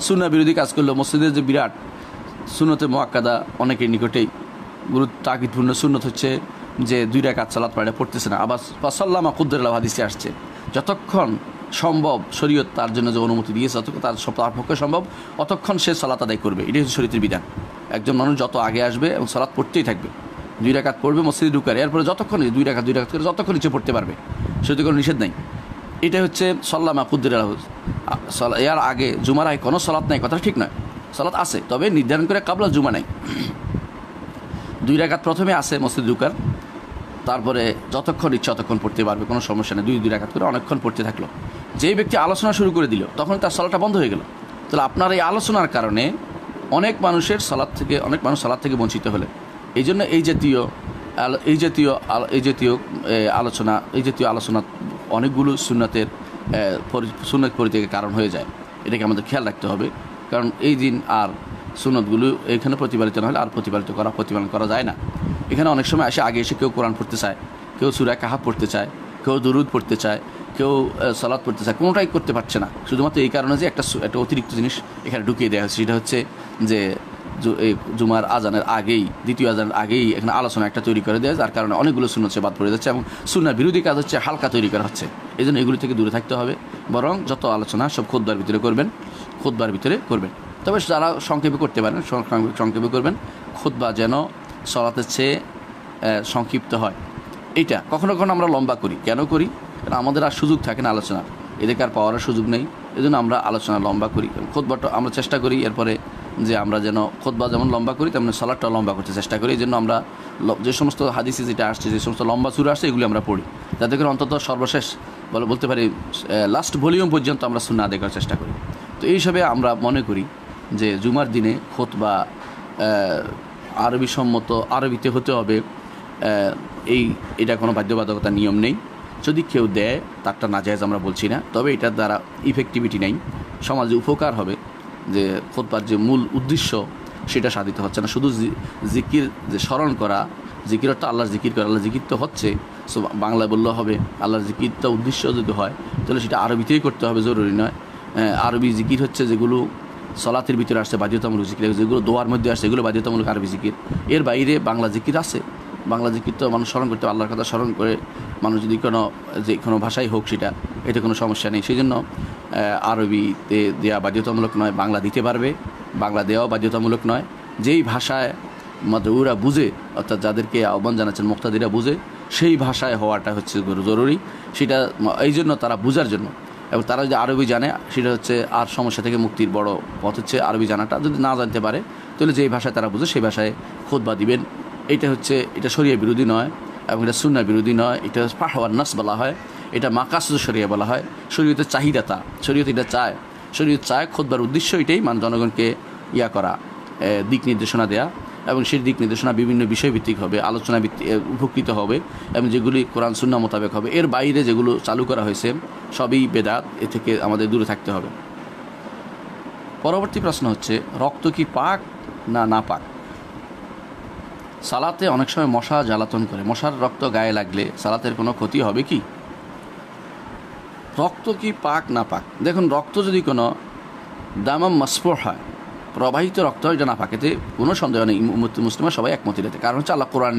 সুন্নাহ বিরোধী কাজ করলো। মসজিদের যে বিরাট সুন্নতে মুআক্কাদা অনেকের নিকটেই তাকিদপূর্ণ সুন্নত হচ্ছে যে 2 রাকাত সালাত পড়তেছে না, আবার ফাসাল্লা মা কুদ্দিরা লাহু হাদিসে আসছে, যতক্ষণ সম্ভব শরীয়ত তার জন্য যে অনুমতি দিয়েছে, অতক্ষণ তার পক্ষে সম্ভব অতক্ষণ সে সালাত আদায় করবে। এটাই হচ্ছে শরীয়তের বিধান। একজন মানুষ যত আগে আসবে এবং সালাত পড়তেই থাকবে, 2 রাকাত পড়বে মসজিদে ঢুকার, এরপরে যতক্ষণ 2 রাকাত করে যতক্ষণ ইচ্ছে পড়তে পারবে, সেটা কোনো নিষেধ নাই। এটা হচ্ছে সাল্লা মা কুদ্দিরা লাহু। এর আগে জুমার আগে কোনো সালাত নাই, কথা ঠিক নয়, সালাত আছে, তবে নির্ধারণ করে কাবলা জুমা নাই। 2 রাকাত প্রথমে আছে মসজিদে ঢুকার, তারপরে যতক্ষণ ইচ্ছা ততক্ষণ পড়তে পারবে, কোনো সমস্যা নেই। 2 রাকাত করে অনেকক্ষণ পড়তে থাকলো। যেই ব্যক্তি আলোচনা শুরু করে দিল তখন তার সালাতটা বন্ধ হয়ে গেল। তাহলে আপনার এই আলোচনার কারণে অনেক মানুষ সালাত থেকে বঞ্চিত হলে, এই জন্য এই জাতীয় আলোচনা অনেকগুলো সুন্নত পরিত্যাগের কারণ হয়ে যায়। এটাকে আমাদের খেয়াল রাখতে হবে, কারণ এই দিন আর সুন্নতগুলো এখানে প্রতিপালিত না হলে আর প্রতিপালন করা যায় না। এখানে অনেক সময় আগে এসে কেউ কোরআন পড়তে চায়, কেউ সূরা কাহাফ পড়তে চায়, কেউ দুরুদ পড়তে চায়, কেউ সালাত পড়তে চায়, কোনোটাই করতে পারছে না, শুধুমাত্র এই কারণে যে একটা অতিরিক্ত জিনিস এখানে ঢুকিয়ে দেওয়া হচ্ছে। সেটা হচ্ছে যে এই জুমার আজানের আগেই, দ্বিতীয় আজানের আগেই এখানে আলোচনা একটা তৈরি করে দেয়, যার কারণে অনেকগুলো সুন্নত বাদ পড়ে যাচ্ছে এবং সুন্নাহ বিরোধী কাজ হচ্ছে হালকা তৈরি করা হচ্ছে। এই জন্য এগুলো থেকে দূরে থাকতে হবে, বরং যত আলোচনা সব খুতবার ভিতরে করবেন। তবে যারা সংক্ষেপে করতে পারেন সংক্ষেপে করবেন। খুতবা যেন সলাতের চেয়ে সংক্ষিপ্ত হয়। এইটা কখনো কখনো আমরা লম্বা করি, কেন করি? কারণ আমাদের আর সুযোগ থাকে না আলোচনার, এদেরকে আর পাওয়ার সুযোগ নেই। এই জন্য আমরা আলোচনা লম্বা করি। খুতবাটা আমরা চেষ্টা করি এরপরে যে আমরা যেন খুতবা যেমন লম্বা করি তেমনি সালাতটাও লম্বা করতে চেষ্টা করি। এই জন্য আমরা যে সমস্ত হাদিসে যেটা আসছে, যে সমস্ত লম্বা সূরা আসছে, এগুলি আমরা পড়ি, যাতে করে অন্তত সর্বশেষ বলতে পারি লাস্ট ভলিউম পর্যন্ত আমরা সুন্নাহ আদায় করার চেষ্টা করি। তো এই হিসাবে আমরা মনে করি যে জুমার দিনে খুতবা আরবিতে হতে হবে, এটা কোনো বাধ্যবাধকতার নিয়ম নেই। যদি কেউ দেয় তারটা নাজায়েজ আমরা বলছি না, তবে এটার দ্বারা ইফেক্টিভিটি নেই, সমাজে উপকার হবে, যে খুতবার যে মূল উদ্দেশ্য সেটা সাধিত হচ্ছে না। শুধু জিকির, যে স্মরণ করা, জিকির অর্থ আল্লাহর জিকির করা, আল্লাহর জিকির তো হচ্ছে, সো বাংলায় বললেও হবে। আল্লাহর জিকিরটা উদ্দেশ্য যদি হয় তাহলে সেটা আরবিতেই করতে হবে, জরুরি নয়। আরবি জিকির হচ্ছে যেগুলো সলাতের ভিতরে আসছে বাধ্যতামূলক জিকির, যেগুলো দোয়ার মধ্যে আসছে এগুলো বাধ্যতামূলক আরবি জিকির। এর বাইরে বাংলা জিকির আছে, বাংলা জিকির তো মানুষ স্মরণ করতে, আল্লাহর কথা স্মরণ করে মানুষ যদি কোনো ভাষাই হোক সেটা, এতে কোনো সমস্যা নেই। সেই জন্য আরবিতে দেওয়া বাধ্যতামূলক নয়, বাংলা দিতে পারবে, বাংলা দেওয়াও বাধ্যতামূলক নয়। যেই ভাষায় মাদউরা বুঝে, অর্থাৎ যাদেরকে আহ্বান জানাচ্ছেন মুক্তাদিরা বুঝে, সেই ভাষায় হওয়াটা হচ্ছে জরুরি। সেটা এই জন্য তারা বুঝার জন্য, এবং তারা যদি আরবি জানে সেটা হচ্ছে আর সমস্যা থেকে মুক্তির বড় পথ হচ্ছে আরবি জানাটা। যদি না জানতে পারে তাহলে যেই ভাষায় তারা বুঝে সেই ভাষায় খুতবা দিবেন। এটা শরিয়া বিরোধী নয় এবং এটা সুন্নাহ বিরোধী নয়। এটা ফাহওয়ান নাস বলা হয়, এটা মাকাসুদ শরিয়া বলা হয়। শরীয়তের চাহিদাতা, শরীয়ত এটা চায়, শরীয়ত চায় খুতবার উদ্দেশ্য এটাই, জনগণকে করা, দিক নির্দেশনা দেয়া, এবং সেই দিক নির্দেশনা বিভিন্ন বিষয়ভিত্তিক হবে, আলোচনা উপকৃত হবে, এবং যেগুলি কোরআন সুন্নাহ মোতাবেক হবে। এর বাইরে যেগুলো চালু করা হয়েছে সবই বেদাত, এ থেকে আমাদের দূরে থাকতে হবে। পরবর্তী প্রশ্ন হচ্ছে, রক্ত কি পাক না না পাক? সালাতে অনেক সময় মশা জ্বালাতন করে, মশার রক্ত গায়ে লাগলে সালাতের কোনো ক্ষতি হবে কি? রক্ত কি পাক না পাক? দেখুন, রক্ত যদি কোনো দামাম মাসফুহ হয়, প্রবাহিত রক্ত হয়, এটা না পাক, এতে কোনো সন্দেহ নেই। মুসলিমরা সবাই একমত এতে, কারণ হচ্ছে আল্লাহ কোরআন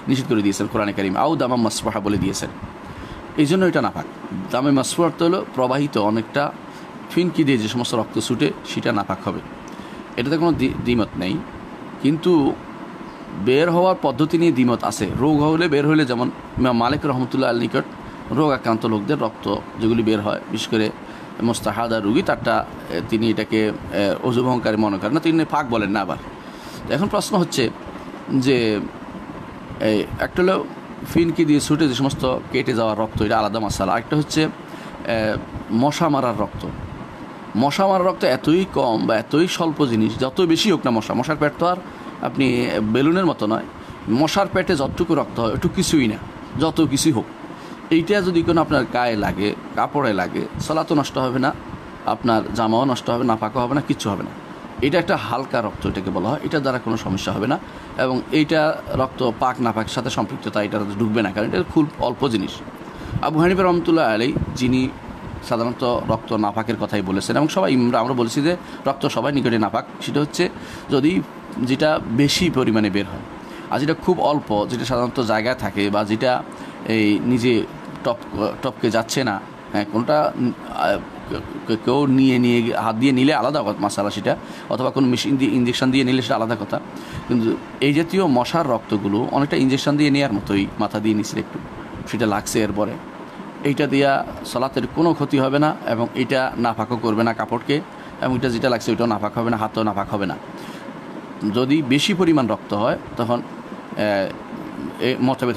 নিষেধ করে দিয়েছেন, কোরআনে কারিম আউ দামাম মাসফুহা বলে দিয়েছেন, এই জন্য এটা না পাক। দামে মাসফুহ অর্থ হলো প্রবাহিত, অনেকটা ফিনকি দিয়ে যে সমস্ত রক্ত ছুটে, সেটা না পাক হবে, এটাতে কোনো দ্বিমত নেই। কিন্তু বের হওয়ার পদ্ধতি নিয়ে দ্বিমত আছে। রোগ হলে বের হলে, যেমন ইমাম মালিক রহমতুল্লাহ আল নিকট রোগ আক্রান্ত লোকদের রক্ত যেগুলি বের হয়, বিশেষ করে মোস্তাহাদা রুগী, তিনি এটাকে অজুভঙ্কারী মনে করেন না, তিনি পাক বলেন না। আবার এখন প্রশ্ন হচ্ছে যে একটা হলো ফিনকি দিয়ে ছুটে যে সমস্ত কেটে যাওয়ার রক্ত, এটা আলাদা মশালা। আরেকটা হচ্ছে মশা মারার রক্ত। মশা মারার রক্ত এতই কম বা এতই স্বল্প জিনিস, যত বেশি হোক না মশার পেট তো আর আপনি বেলুনের মতো নয়, মশার পেটে যতটুকু রক্ত হয় ওটুকু কিছুই না, যত কিছুই হোক। এইটা যদি কোনো আপনার গায়ে লাগে, কাপড়ে লাগে, সালাতও নষ্ট হবে না, আপনার জামাও নষ্ট হবে না, পাকা হবে না, কিচ্ছু হবে না। এটা একটা হালকা রক্ত, এটাকে বলা হয়, এটার দ্বারা কোনো সমস্যা হবে না। এবং এইটা রক্ত পাক না পাকের সাথে সম্পৃক্ততা এটা ঢুকবে না, কারণ এটা খুব অল্প জিনিস। আবু হানিফা রহমতুল্লাহ আলাইহি, যিনি সাধারণত রক্ত নাপাকের কথাই বলেছেন, এবং সবাই আমরা বলেছি যে রক্ত সবাই নিকটে নাপাক, সেটা হচ্ছে যদি যেটা বেশি পরিমাণে বের হয়, আর যেটা খুব অল্প, যেটা সাধারণত জায়গায় থাকে, বা যেটা এই নিজে টপকে যাচ্ছে না, হ্যাঁ, কোনটা কেউ নিয়ে হাত দিয়ে নিলে আলাদা মশালা সেটা, অথবা কোনো মেশিন দিয়ে ইঞ্জেকশন দিয়ে নিলে সেটা আলাদা কথা। কিন্তু এই জাতীয় মশার রক্তগুলো অনেকটা ইঞ্জেকশন দিয়ে নেওয়ার মতোই, মাথা দিয়ে নিচে একটু সেটা লাগছে, এরপরে এইটা দিয়া সালাতের কোনো ক্ষতি হবে না, এবং এটা নাপাকও করবে না কাপড়কে, এবং এটা যেটা লাগছে ওইটাও নাপাক হবে না, হাতও নাপাক হবে না। যদি বেশি পরিমাণ রক্ত হয় তখন মতভেদ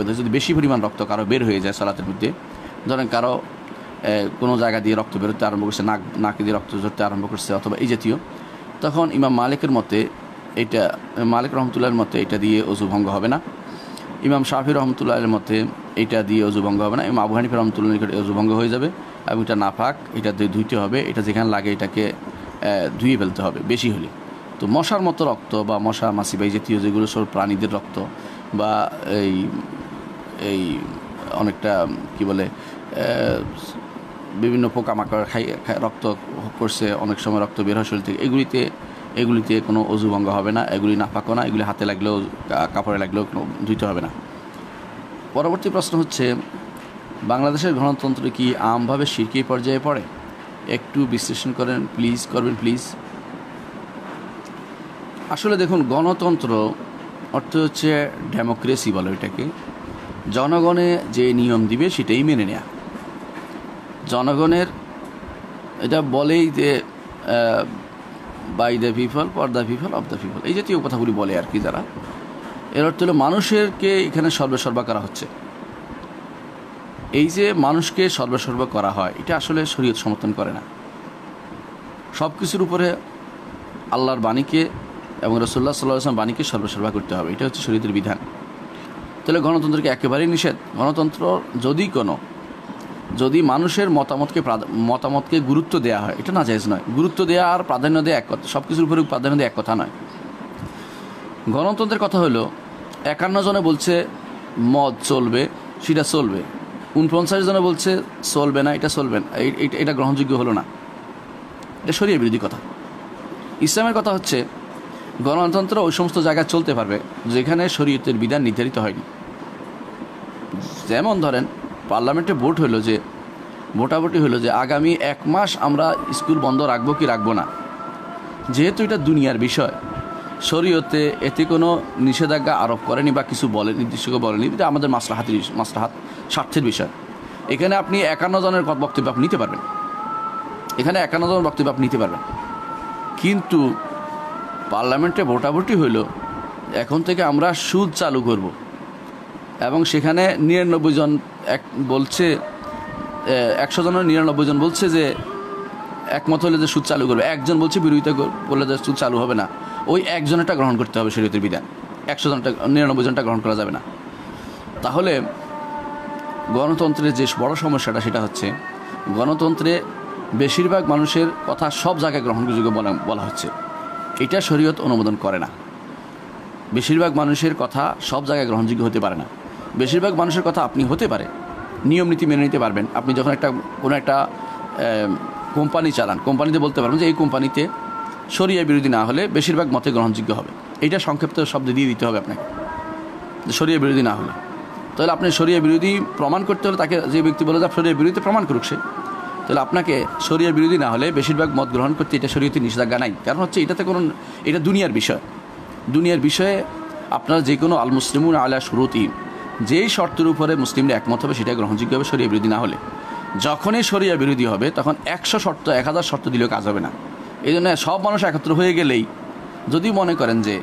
হয়েছে, যদি বেশি পরিমাণ রক্ত কারো বের হয়ে যায় সালাতের মধ্যে, ধরেন কারো কোনো জায়গা দিয়ে রক্ত বেরোতে আরম্ভ করছে, নাকে দিয়ে রক্ত ঝরতে আরম্ভ করছে, অথবা এই জাতীয়, তখন ইমাম মালিকের মতে এটা মালিক রহমতুল্লাহের মতে এটা দিয়ে অজু ভঙ্গ হবে না। ইমাম শাফি রহমতুল্লাহের মতে এটা দিয়ে অজু ভঙ্গ হবে না। ইমাম আবু হানিফা রহমতুল্লাহ নিকট অজু ভঙ্গ হয়ে যাবে এবং এটা নাপাক, এটা ধুইতে হবে, এটা যেখানে লাগে এটাকে ধুয়ে ফেলতে হবে বেশি হলে। তো মশার মতো রক্ত বা মশা মাছি বা এই জাতীয় যেগুলো সব প্রাণীদের রক্ত বা এই অনেকটা কি বলে বিভিন্ন পোকামাকড় রক্ত করছে, অনেক সময় রক্ত বের হয় শরীর থেকে, এগুলিতে কোনো অজু ভঙ্গ হবে না। এগুলি নাপাকও না, এগুলি হাতে লাগলেও কাপড়ে লাগলেও কোনো ধুইতে হবে না। পরবর্তী প্রশ্ন হচ্ছে, বাংলাদেশের গণতন্ত্র কি আমভাবে শিরকি পর্যায়ে পড়ে? একটু বিশ্লেষণ করবেন প্লিজ। আসলে দেখুন, গণতন্ত্র অর্থ হচ্ছে ডেমোক্রেসি বলে এটাকে। জনগণে যে নিয়ম দিবে সেটাই মেনে নেয়া। জনগণের এটা বলেই যে by the people, for the people, of the people, এই জাতীয় কথাগুলি বলে আর কি যারা। এর অর্থ হলো মানুষেরকে এখানে সর্বেসর্বা করা হচ্ছে। এই যে মানুষকে সর্বেসর্বা করা হয়, এটা আসলে শরীয়ত সমর্থন করে না। সব কিছুর উপরে আল্লাহর বাণীকে এবং রাসূলুল্লাহ সাল্লাল্লাহু আলাইহি ওয়াসাল্লাম বাণীকে সর্বেসর্বা করতে হবে, এটা হচ্ছে শরীয়তের বিধান। তাহলে গণতন্ত্রকে একেবারেই নিষেধ। গণতন্ত্র যদি মানুষের মতামতকে গুরুত্ব দেওয়া হয়, এটা নাজায়েজ নয়। গুরুত্ব দেওয়া আর প্রাধান্য দেওয়া এক কথা, সব কিছুর উপরে প্রাধান্য দেওয়া এক কথা নয়। গণতন্ত্রের কথা হলো 51 জনে বলছে মদ চলবে, সেটা চলবে। 49 জনে বলছে চলবে না, এটা চলবে না, এটা গ্রহণযোগ্য হলো না। এটা শরীয়ত বিরোধী কথা। ইসলামের কথা হচ্ছে গণতন্ত্র ওই সমস্ত জায়গায় চলতে পারবে যেখানে শরীয়তের বিধান নির্ধারিত হয়নি। যেমন ধরেন, পার্লামেন্টে ভোটাভুটি হলো যে আগামী 1 মাস আমরা স্কুল বন্ধ রাখবো কি রাখবো না। যেহেতু এটা দুনিয়ার বিষয়, শরীয়তে এতে কোনো নিষেধাজ্ঞা আরোপ করেনি বা কিছু নির্দিষ্ট বলেনি, এটা আমাদের মাসলাহাত স্বার্থের বিষয়। এখানে আপনি 51 জনের বক্তব্য আপনি নিতে পারবেন, কিন্তু পার্লামেন্টে ভোটাভুটি হইল এখন থেকে আমরা সুদ চালু করব, এবং সেখানে 99 জন বলছে, 100 জনের 99 জন বলছে যে একমত হলে যে সুদ চালু করবে, একজন বলছে বিরোধিতা করলে যে সুদ চালু হবে না। ওই একজনেরটা গ্রহণ করতে হবে শরীয়তের বিধান, 100 জনটা 99 জনটা গ্রহণ করা যাবে না। তাহলে গণতন্ত্রের যে বড় সমস্যাটা সেটা হচ্ছে, গণতন্ত্রে বেশিরভাগ মানুষের কথা সব জায়গায় গ্রহণযোগ্য বলা হচ্ছে, এটা শরীয়ত অনুমোদন করে না। বেশিরভাগ মানুষের কথা সব জায়গায় গ্রহণযোগ্য হতে পারে না। বেশিরভাগ মানুষের কথা আপনি হতে পারে নিয়ম নীতি মেনে নিতে পারবেন। আপনি যখন কোনো একটা কোম্পানি চালান, কোম্পানিতে বলতে পারবেন যে এই কোম্পানিতে শরিয়া বিরোধী না হলে বেশিরভাগ মতে গ্রহণযোগ্য হবে। এইটা সংক্ষিপ্ত শব্দ দিয়ে দিতে হবে আপনাকে, শরিয়া বিরোধী না হলে। তাহলে আপনি শরিয়া বিরোধী প্রমাণ করতে হলে তাকে, যে ব্যক্তি বলে যে শরিয়া বিরোধী প্রমাণ করুক সে, তাহলে আপনাকে শরিয়া বিরোধী না হলে বেশিরভাগ মত গ্রহণ করতে এটা শরীয়তে নিষেধাজ্ঞা নাই। কারণ হচ্ছে এটা দুনিয়ার বিষয়ে আপনার যে কোনো আল মুসলিমুন আলা শুরুতি, যেই শর্তের উপরে মুসলিমরা একমত হবে সেটা গ্রহণযোগ্য হবে শরিয়া বিরোধী না হলে। যখনই শরিয়া বিরোধী হবে তখন 100 শর্ত 1000 শর্ত দিলেও কাজ হবে না। এই জন্য সব মানুষ একত্র হয়ে গেলেই, যদি মনে করেন যে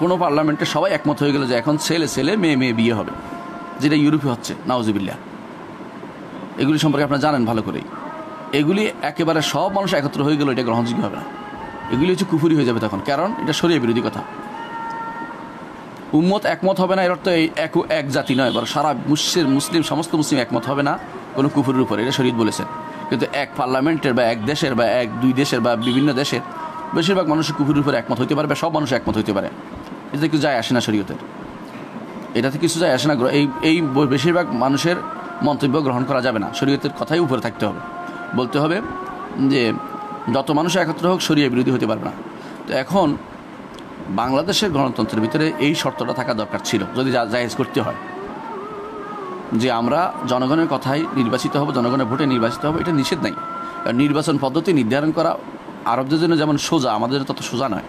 কোনো পার্লামেন্টে সবাই একমত হয়ে গেল যে এখন ছেলে মেয়ে বিয়ে হবে, যেটা ইউরোপে হচ্ছে, নাউজুবিল্লাহ, এগুলি সম্পর্কে আপনারা জানেন ভালো করেই। এগুলি একেবারে সব মানুষ একত্র হয়ে গেল, এটা গ্রহণযোগ্য হবে না। এগুলি হচ্ছে কুফরি হয়ে যাবে তখন, কারণ এটা শরিয়া বিরোধী কথা। উম্মত একমত হবে না এর অর্থ এক জাতি নয়, বরং সারা মুসলিম সমস্ত মুসলিম একমত হবে না কোনো কুফরির উপরে, এটা শরীয়ত বলেছেন। কিন্তু এক পার্লামেন্টের বা এক দেশের বা দুই দেশের বা বিভিন্ন দেশের বেশিরভাগ মানুষের কুফরির উপরে একমত হইতে পারে, বা সব মানুষ একমত হইতে পারে, এটাতে কিছু যায় আসে না শরীয়তের, এটাতে কিছু যায় আসে না। এই বেশিরভাগ মানুষের মন্তব্য গ্রহণ করা যাবে না, শরীয়তের কথাই উপরে থাকতে হবে। বলতে হবে যে যত মানুষ একত্র হোক শরিয়া বিরোধী হতে পারবে না। তো এখন বাংলাদেশের গণতন্ত্রের ভিতরে এই শর্তটা থাকা দরকার ছিল, যদি জায়েজ করতে হয় যে আমরা জনগণের কথাই নির্বাচিত হব, জনগণের ভোটে নির্বাচিত হবে, এটা নিষেধ নাই। কারণ নির্বাচন পদ্ধতি নির্ধারণ করা আরবদের জন্য যেমন সোজা, আমাদের তত সোজা নয়।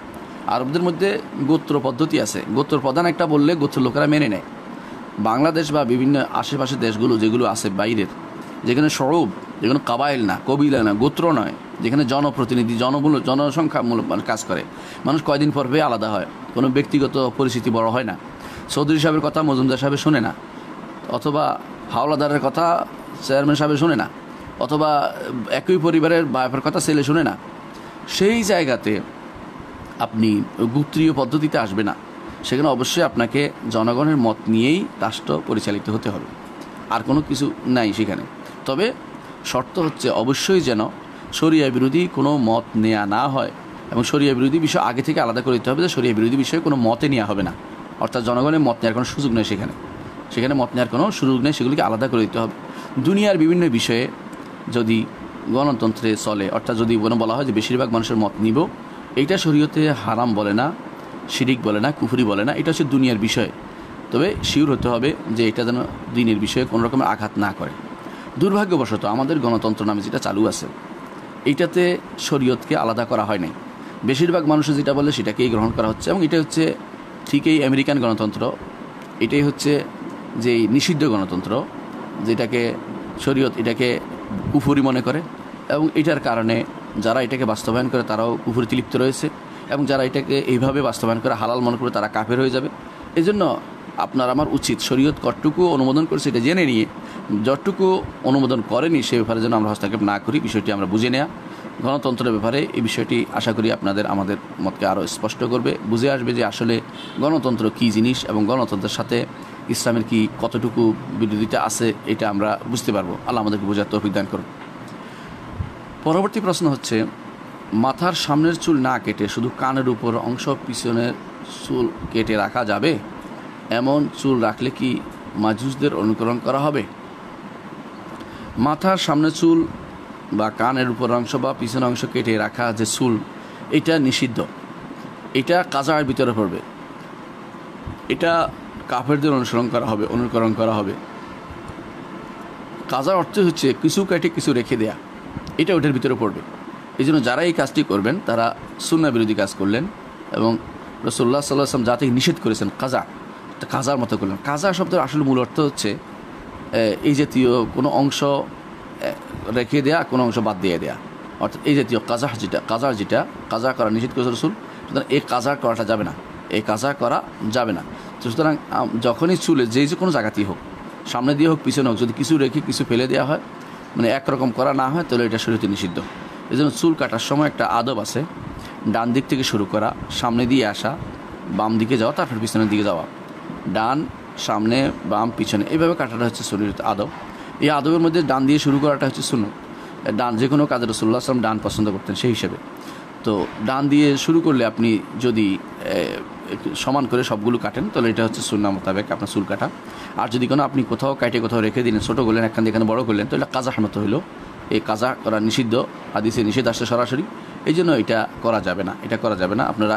আরবদের মধ্যে গোত্র পদ্ধতি আছে, গোত্র প্রধান একটা বললে গোত্র লোকেরা মেনে নেয়। বাংলাদেশ বা বিভিন্ন আশেপাশের দেশগুলো যেগুলো আছে বাইরের, যেখানে সরব, যেখানে কাবাইল না, কবিলা না, গোত্র নয়, যেখানে জনপ্রতিনিধি জনসংখ্যামূলক মানুষ কাজ করে, মানুষ কয়দিন পর আলাদা হয়, কোনো ব্যক্তিগত পরিস্থিতি বড় হয় না। চৌধুরী সাহেবের কথা মজুমদার সাহেব শোনে না, অথবা হাওলাদারের কথা চেয়ারম্যান সাহেব শোনে না, অথবা একই পরিবারের বাপের কথা ছেলে শোনে না। সেই জায়গাতে আপনি গোত্রীয় পদ্ধতিতে আসবে না, সেখানে অবশ্যই আপনাকে জনগণের মত নিয়েই রাষ্ট্র পরিচালিত হতে হবে, আর কোনো কিছু নাই সেখানে। তবে শর্ত হচ্ছে অবশ্যই যেন শরিয়া বিরোধী কোনো মত নেওয়া না হয়, এবং শরিয়া বিরোধী বিষয় আগে থেকে আলাদা করে দিতে হবে যে শরিয়া বিরোধী বিষয়ে কোনো মতে নেওয়া হবে না, অর্থাৎ জনগণের মত নেওয়ার কোনো সুযোগ নেই, সেখানে মত নেওয়ার কোনো সুযোগ নেই, সেগুলিকে আলাদা করে দিতে হবে। দুনিয়ার বিভিন্ন বিষয়ে যদি গণতন্ত্রে চলে, অর্থাৎ যদি বলা হয় যে বেশিরভাগ মানুষের মত নিব, এইটা শরীয়তে হারাম বলে না, শিরিক বলে না, কুফরি বলে না, এটা হচ্ছে দুনিয়ার বিষয়। তবে শিওর হতে হবে যে এটা যেন দিনের বিষয়ে কোনো রকমের আঘাত না করে। দুর্ভাগ্যবশত আমাদের গণতন্ত্র নামে যেটা চালু আছে, এইটাতে শরীয়তকে আলাদা করা হয় নাই। বেশিরভাগ মানুষ যেটা বলে সেটাকেই গ্রহণ করা হচ্ছে, এবং এটা হচ্ছে ঠিক এই আমেরিকান গণতন্ত্র, এটাই হচ্ছে যে নিষিদ্ধ গণতন্ত্র, যেটাকে শরীয়ত এটাকে কুফরি মনে করে, এবং এটার কারণে যারা এটাকে বাস্তবায়ন করে তারাও কুফরিতে লিপ্ত রয়েছে, এবং যারা এটাকে এইভাবে বাস্তবায়ন করে হালাল মনে করে তারা কাফের হয়ে যাবে। এই জন্য আপনার আমার উচিত শরীয়ত কতটুকু অনুমোদন করেছে এটা জেনে নিয়ে, যতটুকু অনুমোদন করেনি সে ব্যাপারে যেন আমরা হস্তক্ষেপ না করি, বিষয়টি আমরা বুঝে নেওয়া। গণতন্ত্রের ব্যাপারে এই বিষয়টি আশা করি আমাদের মতকে আরও স্পষ্ট করবে, বুঝে আসবে যে আসলে গণতন্ত্র কী জিনিস এবং গণতন্ত্রের সাথে ইসলামের কি কতটুকু বিরোধিতা আছে, এটা আমরা বুঝতে পারবো। আল্লাহ আমাদেরকে বোঝার তৌফিক দান করুন। পরবর্তী প্রশ্ন হচ্ছে, মাথার সামনের চুল না কেটে শুধু কানের উপর অংশ পিছনের চুল কেটে রাখা যাবে? এমন চুল রাখলে কি মাজুসদের অনুকরণ করা হবে? মাথার সামনের চুল বা কানের উপর অংশ বা পিছনের অংশ কেটে রাখা যে চুল, এটা নিষিদ্ধ, এটা কাজার ভিতরে পড়বে, এটা কাফেরদের অনুকরণ করা হবে। কাজার অর্থ হচ্ছে কিছু কেটে কিছু রেখে দেয়া, এটা ওটার ভিতরে পড়বে। এই জন্য যারা এই কাজটি করবেন তারা সুন্নাহ বিরোধী কাজ করলেন, এবং রাসূলুল্লাহ সাল্লাল্লাহু আলাইহি ওয়াসাল্লাম যাতে নিষেধ করেছেন কাজার মতো করলেন। কাজা শব্দের আসলে মূল অর্থ হচ্ছে এই জাতীয় কোনো অংশ রেখে দেয়া, কোনো অংশ বাদ দিয়ে দেয়া, অর্থাৎ এই জাতীয় কাজা করা নিষেধ করেছে রাসূল। সুতরাং এই কাজা করাটা যাবে না, এই কাজা করা যাবে না। সুতরাং যখনই চুলে যে কোনো জায়গাতেই হোক, সামনে দিয়ে হোক পিছনে হোক, যদি কিছু রেখে কিছু ফেলে দেওয়া হয়, মানে একরকম করা না হয়, তাহলে এটা শরীয়তে নিষিদ্ধ। এই জন্য চুল কাটার সময় একটা আদব আছে, ডান দিক থেকে শুরু করা, সামনে দিয়ে আসা, বাম দিকে যাওয়া, তারপর পিছনের দিকে যাওয়া, ডান সামনে বাম পিছনে, এইভাবে কাটাটা হচ্ছে শরীয়তে আদব। এই আদবের মধ্যে ডান দিয়ে শুরু করাটা হচ্ছে সুন্নাত। ডান যে কোনো কাজে রাসূলুল্লাহ সাল্লাল্লাহু আলাইহি ওয়াসাল্লাম ডান পছন্দ করতেন, সেই হিসেবে তো ডান দিয়ে শুরু করলে আপনি যদি সমান করে সবগুলো কাটেন, তাহলে এটা হচ্ছে সুন্নাহ মোতাবেক আপনার চুল কাটা। আর যদি কোনো আপনি কোথাও কাটে কোথাও রেখে দিলেন, ছোটো করলেন এখান থেকে এখানে বড়ো করলেন, তাহলে কাজা মতো হইলো। এই কাজা করা নিষিদ্ধ, হাদিসে নিষেধ আসছে সরাসরি, এই জন্য এটা করা যাবে না, আপনারা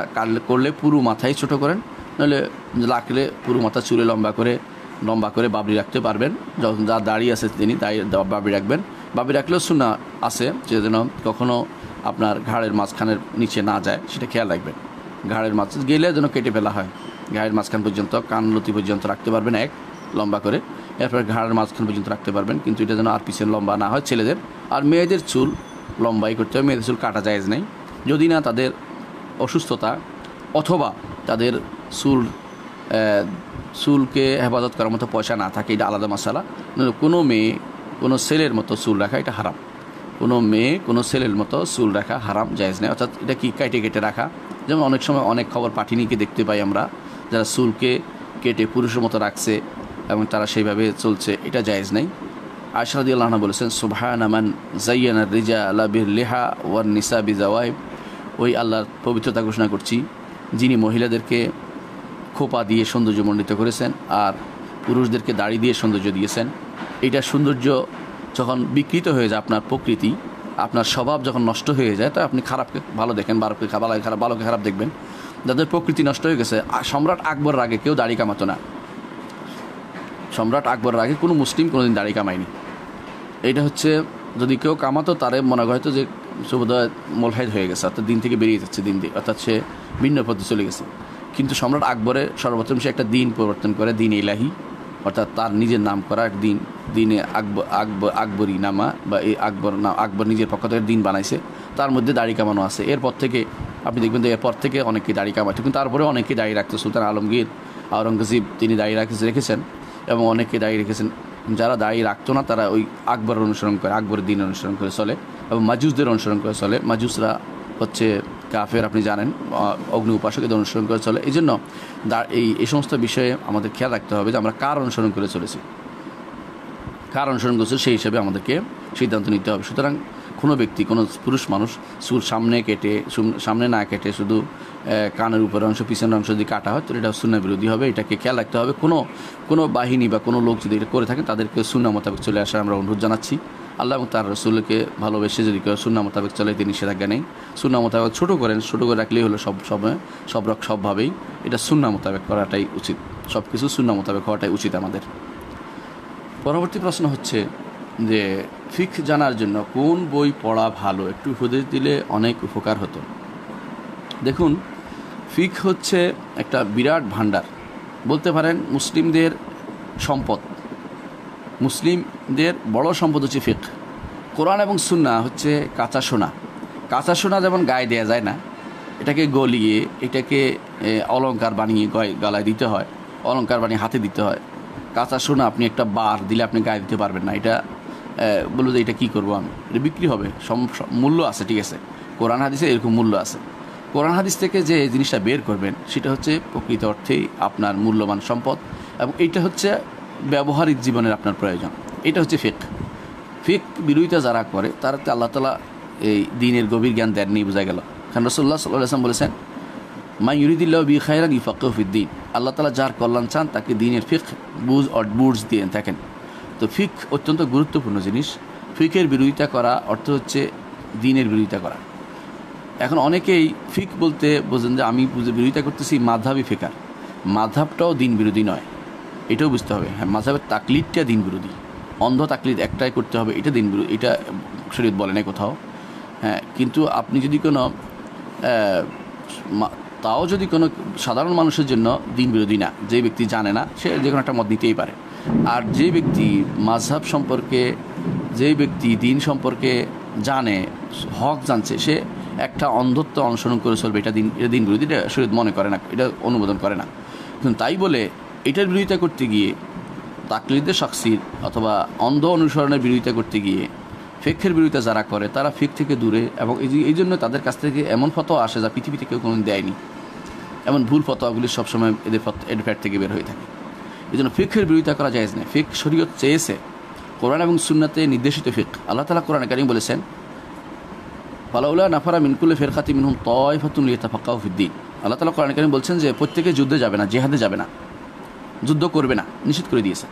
করলে পুরো মাথায় ছোটো করেন, নাহলে রাখলে পুরো মাথা চুলে লম্বা করে বাবরি রাখতে পারবেন। যখন যার দাড়ি আছে তিনি বাবরি রাখবেন। বাবরি রাখলেও সুন্নাহ আছে যে যেন কখনও আপনার ঘাড়ের মাঝখানের নিচে না যায়, সেটা খেয়াল রাখবেন। ঘাড়ের মাঝ গেলে যেন কেটে ফেলা হয়, ঘাড়ের মাঝখান পর্যন্ত, কানলতি পর্যন্ত রাখতে পারবেন লম্বা করে, এরপর ঘাড়ের মাঝখান পর্যন্ত রাখতে পারবেন, কিন্তু এটা যেন আর পিছনে লম্বা না হয় ছেলেদের। আর মেয়েদের চুল লম্বাই করতে হবে, মেয়েদের চুল কাটা জায়েজ নেই, যদি না তাদের অসুস্থতা অথবা তাদের চুলকে হেফাজত করার মতো পয়সা না থাকে, এটা আলাদা মশালা। কোনো মেয়ে কোনো ছেলের মতো চুল রাখা এটা হারাম, কোনো মেয়ে কোনো ছেলের মতো চুল রাখা হারাম, জায়েজ নেই। অর্থাৎ এটা কি কেটে রাখা, যেমন অনেক সময় অনেক খবর পাঠিনীকে দেখতে পাই আমরা, যারা চুলকে কেটে পুরুষের মতো রাখছে এবং তারা সেইভাবে চলছে, এটা জায়েজ নেই। আয়েশা রাদিয়াল্লাহু আনহা বলেছেন, সুবহানা মান যায়্যানা রিজালা বিল-লিহা ওয়ান নিসা বিজাওয়াইব, ওই আল্লাহর পবিত্রতা ঘোষণা করছি যিনি মহিলাদেরকে খোপা দিয়ে সৌন্দর্যমণ্ডিত করেছেন আর পুরুষদেরকে দাড়ি দিয়ে সৌন্দর্য দিয়েছেন। এইটা সৌন্দর্য যখন বিকৃত হয়ে যায়, আপনার প্রকৃতি, আপনার স্বভাব যখন নষ্ট হয়ে যায়, তা আপনি খারাপকে ভালো দেখেন, ভালোকে খারাপ দেখবেন। যাদের প্রকৃতি নষ্ট হয়ে গেছে, সম্রাট আকবরের আগে কেউ দাড়ি কামাতো না, সম্রাট আকবরের আগে কোনো মুসলিম কোনোদিন দাড়ি কামায়নি। এইটা হচ্ছে যদি কেউ কামাতো তারে মনে হয়তো যে সুবোধয় মোলহাইদ হয়ে গেছে, অর্থাৎ দিন থেকে বেরিয়ে যাচ্ছে, অর্থাৎ সে ভিন্ন পথে চলে গেছে। কিন্তু সম্রাট আকবরের সর্বপ্রথম সে একটা দিন পরিবর্তন করে, দিন ইলাহি, অর্থাৎ তার নিজের নাম করা এক দিনে আকবরী নামা, বা এই আকবর নিজের পক্ষ থেকে দিন বানাইছে, তার মধ্যে দাড়ি কামানো আছে। এরপর থেকে আপনি দেখবেন যে এরপর থেকে অনেকে দাড়ি কামাচ্ছে, কিন্তু তারপরে অনেকে দাড়ি রাখতো। সুলতান আলমগীর, আওরঙ্গজেব তিনি দাড়ি রেখেছেন, এবং অনেকে দাড়ি রেখেছেন। যারা দাড়ি রাখতো না তারা ওই আকবরের অনুসরণ করে, আকবরের দিন অনুসরণ করে চলে, এবং মাজুসদের অনুসরণ করে চলে। মাজুসরা হচ্ছে কাফের আপনি জানেন, অগ্নি উপাসক এদের অনুসরণ করে চলে। এই জন্য এই সমস্ত বিষয়ে আমাদের খেয়াল রাখতে হবে যে আমরা কার অনুসরণ করে চলেছি, কার অনুসরণ করছে সেই হিসাবে আমাদেরকে সিদ্ধান্ত নিতে হবে। সুতরাং কোনো ব্যক্তি, কোনো পুরুষ মানুষ চুল সামনে না কেটে শুধু কানের উপরের অংশ, পিছনের অংশ যদি কাটা হয় তো এটা সুন্নাহ বিরোধী হবে। এটাকে খেয়াল রাখতে হবে। কোনো বাহিনী বা কোনো লোক যদি এটা করে থাকে তাদেরকে সুন্নাহ মোতাবেক চলে আসার আমরা অনুরোধ জানাচ্ছি। আল্লাহ এবং তার রাসূলকে ভালোবেসে যদি কেউ সুন্নাহ মোতাবেক চলে তিনি নিষেধাজ্ঞা নেই। সুন্নাহ মোতাবেক ছোটো করে রাখলেই হলো সবভাবেই এটা সুন্নাহ মোতাবেক করাটাই উচিত। সব কিছু সুন্নাহ মোতাবেক হওয়াটাই উচিত আমাদের। পরবর্তী প্রশ্ন হচ্ছে যে ফিকহ জানার জন্য কোন বই পড়া ভালো, একটু উপদেশ দিলে অনেক উপকার হতো। দেখুন, ফিকহ হচ্ছে একটা বিরাট ভাণ্ডার, বলতে পারেন মুসলিমদের সম্পদ। মুসলিমদের বড় সম্পদ হচ্ছে ফিকহ। কোরআন এবং সুন্নাহ হচ্ছে কাঁচা সোনা। কাঁচা সোনা যেমন গায়ে দেওয়া যায় না, এটাকে গলিয়ে এটাকে অলংকার বানিয়ে গলায় দিতে হয়, অলংকার বানিয়ে হাতে দিতে হয়। কাঁচা সোনা আপনি একটা বার দিলে আপনি গায়ে দিতে পারবেন না। এটা বলবো যে এটা কী করবো আমি, এটা বিক্রি হবে, মূল্য আছে, ঠিক আছে, কোরআন হাদিসে এরকম মূল্য আছে। কোরআন হাদিস থেকে যে জিনিসটা বের করবেন সেটা হচ্ছে প্রকৃত অর্থেই আপনার মূল্যবান সম্পদ, এবং এইটা হচ্ছে ব্যবহারিক জীবনের আপনার প্রয়োজন। এটা হচ্ছে ফিকহ বিরোধিতা যারা করে তারাতে আল্লাহ তাআলা এই দ্বীনের গভীর জ্ঞান দেননি, বোঝা গেল। কারণ রাসূলুল্লাহ সাল্লাল্লাহু আলাইহি ওয়াসাল্লাম বলেছেন, মা ইউরিদিল্লাহু বিহি খায়রান ইউফাক্কিহু ফিদ্দীন। আল্লাহ তাআলা যার কল্যাণ চান তাকে দ্বীনের ফিকহ বুঝ দিয়ে থাকেন। তো ফিকহ অত্যন্ত গুরুত্বপূর্ণ জিনিস। ফিকহের বিরোধিতা করা অর্থ হচ্ছে দ্বীনের বিরোধিতা করা। এখন অনেকেই ফিকহ বলতে বোঝেন যে আমি বিরোধিতা করতেছি মাযহাবি ফিকহ। মাযহাবটাও দ্বীন বিরোধী নয়, এটাও বুঝতে হবে। হ্যাঁ, মাযহাবের তাকলিদটা দ্বীন বিরোধী, অন্ধ তাকলিদ একটাই করতে হবে, এটা দ্বীন বিরোধী, এটা শরীয়ত বলে নাই কোথাও। হ্যাঁ, কিন্তু আপনি যদি কোনো তাও যদি কোনো সাধারণ মানুষের জন্য দ্বীন বিরোধী না, যে ব্যক্তি জানে না সে যে কোনো একটা মত নিতেই পারে। আর যে ব্যক্তি মাযহাব সম্পর্কে, যে ব্যক্তি দ্বীন সম্পর্কে জানে, হক জানছে, সে একটা অন্ধত্ব অনুসরণ করে চলবে, এটা দ্বীন বিরোধী, এটা শরীয়ত মনে করে না, এটা অনুমোদন করে না। কিন্তু তাই বলে এটার বিরোধিতা করতে গিয়ে, তাকলিদের শাকসির অথবা অন্ধ অনুসরণের বিরোধিতা করতে গিয়ে ফিকহের বিরোধিতা যারা করে তারা ফিকহ থেকে দূরে, এবং এই জন্য তাদের কাছ থেকে এমন ফতোয়া আসে যা পৃথিবীতে কেউ কোনোদিন দেয়নি। এমন ভুল ফতোয়াগুলি সবসময় এদের ফ্যাট থেকে বের হয়ে থাকে। এই জন্য ফিকহের বিরোধিতা করা জায়েজ নেই। ফিকহ শরীয়ত চেয়েছে, কোরআন এবং সুন্নাতে নির্দেশিত ফিকহ। আল্লাহ তাআলা কোরআনে কারীমে বলেছেন, ফালাউলা নাফারা মিন কুল্লি ফিরকাতিন মিনহুম তায়ফাতুন লিয়াতাফাক্কাহু ফিদ্দীন। আল্লাহ তাআলা কোরআনে কারীমে বলছেন যে প্রত্যেকে যুদ্ধে যাবে না, জিহাদে যাবে না, যুদ্ধ করবে না, নিষেধ করে দিয়েছে।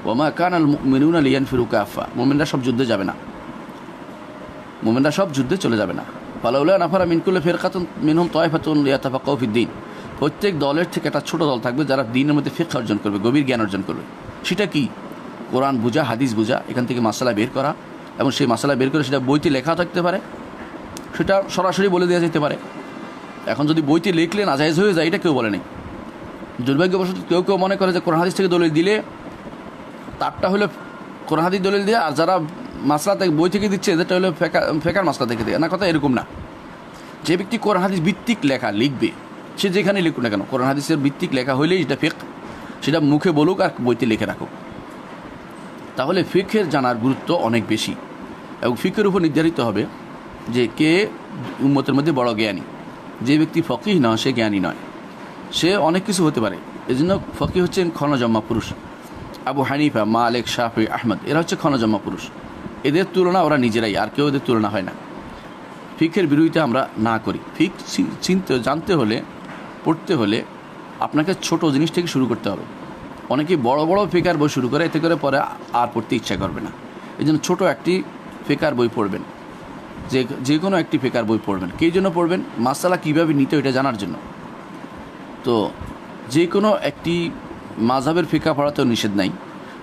ওয়া মা কানাল মুমিনুনা লিয়ানফিরু কাফা। মুমিনরা সব যুদ্ধে যাবে না, মুমিনরা সব যুদ্ধে চলে যাবে না। ফালাউলা নাফারা মিন কুল্লি ফিরকাতিন মিনহুম তায়ফাতুন লিয়াতাফাক্কাহু ফিদ্দীন। প্রত্যেক দলের থেকে একটা ছোট দল থাকবে যারা দ্বীনের মধ্যে ফিকহ অর্জন করবে, গভীর জ্ঞান অর্জন করবে। সেটা কি? কোরআন বুঝা, হাদিস বুঝা, এখান থেকে মাসালা বের করা, এবং সেই মাসালা বের করে সেটা বইতে লেখা থাকতে পারে, সেটা সরাসরি বলে দেওয়া যেতে পারে। এখন যদি বইতে লিখলে নাজায়েজ হয়ে যায়, এটা কেউ বলে নেই। দুর্ভাগ্যবশত কেউ মনে করে যে কোরআন হাদিস থেকে দলিল দিলে তারটা হলো কোরআন হাদিস দলিল দিয়ে, আর যারা মাসলা থেকে বই থেকে দিচ্ছে এদেরটা হলো ফেকার মাসলা থেকে দেয়। না, কথা এরকম না। যে ব্যক্তি কোরআন হাদিস ভিত্তিক লেখা লিখবে, সে যেখানে লিখুক না কেন, কোরআন হাদিসের ভিত্তিক লেখা হইলেই সেটা ফিকহ, সেটা মুখে বলুক আর বইতে লিখে রাখুক। তাহলে ফিকহের জানার গুরুত্ব অনেক বেশি, এবং ফিকহের উপর নির্ধারিত হবে যে কে উম্মতের মধ্যে বড় জ্ঞানী। যে ব্যক্তি ফকিহ নয় সে জ্ঞানী নয়, সে অনেক কিছু হতে পারে। এই জন্য ফকিহ হচ্ছেন ক্ষণজম্মা পুরুষ। আবু হানিফা, মালিক, শাফি, আহমদ এরা হচ্ছে ক্ষণজম্মা পুরুষ। এদের তুলনা ওরা নিজেরাই, আর কেউ এদের তুলনা হয় না। ফিকহের বিরোধিতা আমরা না করি। ফিকহ জানতে হলে, পড়তে হলে আপনাকে ছোট জিনিস থেকে শুরু করতে হবে। অনেকেই বড় বড় ফিকহের বই শুরু করে, এতে করে পরে আর পড়তে ইচ্ছা করবে না। এই জন্য ছোটো একটি ফিকহের বই পড়বেন, যে কোনো একটি ফিকহের বই পড়বেন। কী জন্য পড়বেন? মাসালা কীভাবে নিতে ওইটা জানার জন্য। তো যে কোনো একটি মাযহাবের ফিকহ পড়াতেও নিষেধ নাই।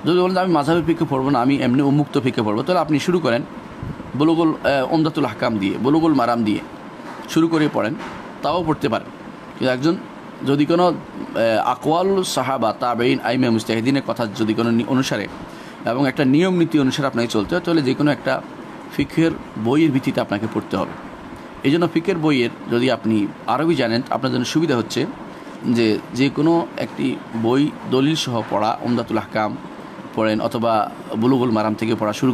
যদি বলেন আমি মাযহাবের ফিকহ পড়বো না, আমি এমনি উন্মুক্ত ফিকহ পড়বো, তাহলে আপনি শুরু করেন বুলুগুল উমদাতুল আহকাম দিয়ে, বুলুগুল মারাম দিয়ে শুরু করে পড়েন, তাও পড়তে পারেন। কিন্তু একজন যদি কোনো আকওয়াল সাহাবা, তাবেঈন, আইমে মুজতাহিদিনের কথা যদি কোনো অনুসারে এবং একটা নিয়ম নীতি অনুসারে আপনাকে চলতে হয়, তাহলে যে কোনো একটা ফিকহের বইয়ের ভিত্তিতে আপনাকে পড়তে হবে। এই জন্য ফিকহের বইয়ের যদি আপনি আরবি জানেন, আপনার জন্য সুবিধা হচ্ছে যে কোনো একটি বই দলিল সহ পড়া, উমদাতুল আহকাম পড়েন, অথবা বুলুগুল মারাম থেকে পড়া শুরু,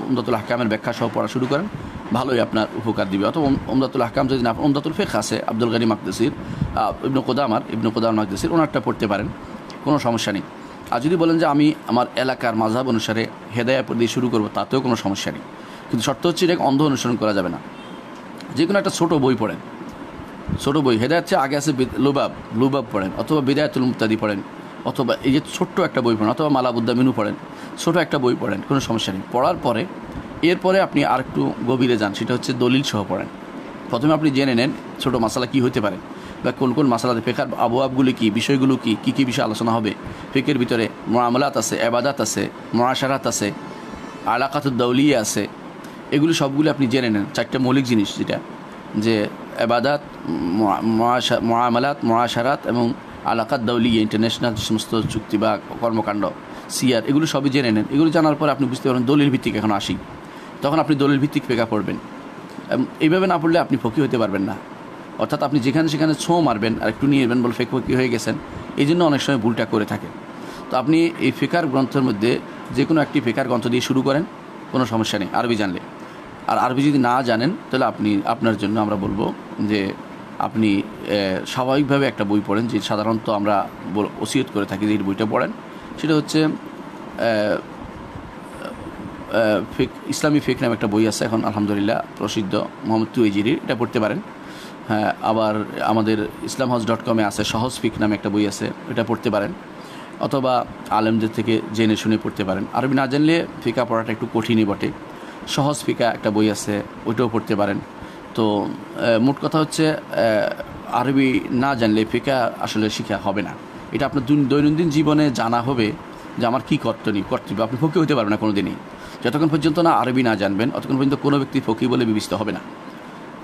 উমদাতুল আহকামের ব্যাখ্যা সহ পড়া শুরু করেন। ভালোই আপনার উপকার দিবে। অথবা উমদাতুল আহকাম যদি না, উমদাতুল ফিকহ আছে আব্দুল গানি মাকদেসির, ইবনে কুদামার মাকদেসির, ওনারটা পড়তে পারেন, কোনো সমস্যা নেই। আর যদি বলেন যে আমি আমার এলাকার মাযহাব অনুসারে হেদায়া দিয়ে শুরু করবো, তাতেও কোনো সমস্যা নেই। কিন্তু শর্ত হচ্ছে এটা অন্ধ অনুসরণ করা যাবে না। যে কোনো একটা ছোটো বই পড়েন, ছোটো বই, হেদায়াত চেয়ে আগে আছে লুবাব পড়েন, অথবা বিদায়াতুল মুক্তাদি পড়েন, অথবা এই যে ছোট্ট একটা বই পড়েন, অথবা মালাবুদ্দা মিনু পড়েন, ছোটো একটা বই পড়েন, কোনো সমস্যা নেই। পড়ার পরে এরপরে আপনি আর একটু গভীরে যান, সেটা হচ্ছে দলিল সহ পড়েন। প্রথমে আপনি জেনে নেন ছোটো মাসালা কী হতে পারে, বা কোন কোন মাসালাতে ফিকহের আবওয়াবগুলি কী, বিষয়গুলো কী কী বিষয়ে আলোচনা হবে। ফিকহের ভিতরে মুআমালাত আছে, ইবাদাত আছে, মুআশারাত আছে, আলাকাতুদ দাওলিয়া আছে, এগুলি সবগুলি আপনি জেনে নেন। চারটে মৌলিক জিনিস, যেটা যে ইবাদাত, মুআমালাত, মুআশারাত এবং আলাকাত দাওলিয়া, ইন্টারন্যাশনাল যে সমস্ত চুক্তি বা কর্মকাণ্ড, সিয়ার, এগুলো সবই জেনে নেন। এগুলো জানার পর আপনি বুঝতে পারবেন দলিল ভিত্তিক এখন আসি, তখন আপনি দলিল ভিত্তিক ফিকহ পড়বেন। এইভাবে না পড়লে আপনি ফকি হতে পারবেন না। অর্থাৎ আপনি যেখানে সেখানে ছোঁ মারবেন আর একটু নিয়ে নেবেন, বলে ফকি হয়ে গেছেন, এই জন্য অনেক সময় ভুলটা করে থাকে। তো আপনি এই ফিকহার গ্রন্থের মধ্যে যে কোনো একটি ফিকহার গ্রন্থ দিয়ে শুরু করেন, কোনো সমস্যা নেই আরবি জানলে। আর আরবি যদি না জানেন, তাহলে আপনার জন্য আমরা বলবো যে আপনি স্বাভাবিকভাবে একটা বই পড়েন, যে সাধারণত আমরা ওসিয়ত করে থাকি যে এই বইটা পড়েন। সেটা হচ্ছে ইসলামী ফিকহ নামে একটা বই আছে এখন আলহামদুলিল্লাহ প্রসিদ্ধ, মোহাম্মদ তুয়েজিরির, এটা পড়তে পারেন। হ্যাঁ, আবার আমাদের islamhouse.com আছে সহজ ফিকহ নামে একটা বই আছে, এটা পড়তে পারেন। অথবা আলেমদের থেকে জেনে শুনে পড়তে পারেন। আরবি না জানলে ফিকহ পড়াটা একটু কঠিনই বটে। সহজ ফিকহ একটা বই আছে, ওইটাও পড়তে পারেন। তো মোট কথা হচ্ছে আরবি না জানলে ফিকহ আসলে শিখা হবে না। এটা আপনার দৈনন্দিন জীবনে জানা হবে যে আমার কী কর্তব্য। আপনি ফকি হতে পারবেন না কোনো দিনই যতক্ষণ পর্যন্ত না আরবি না জানবেন, অতক্ষণ পর্যন্ত কোনো ব্যক্তি ফকি বলে বিবেচিত হবে না,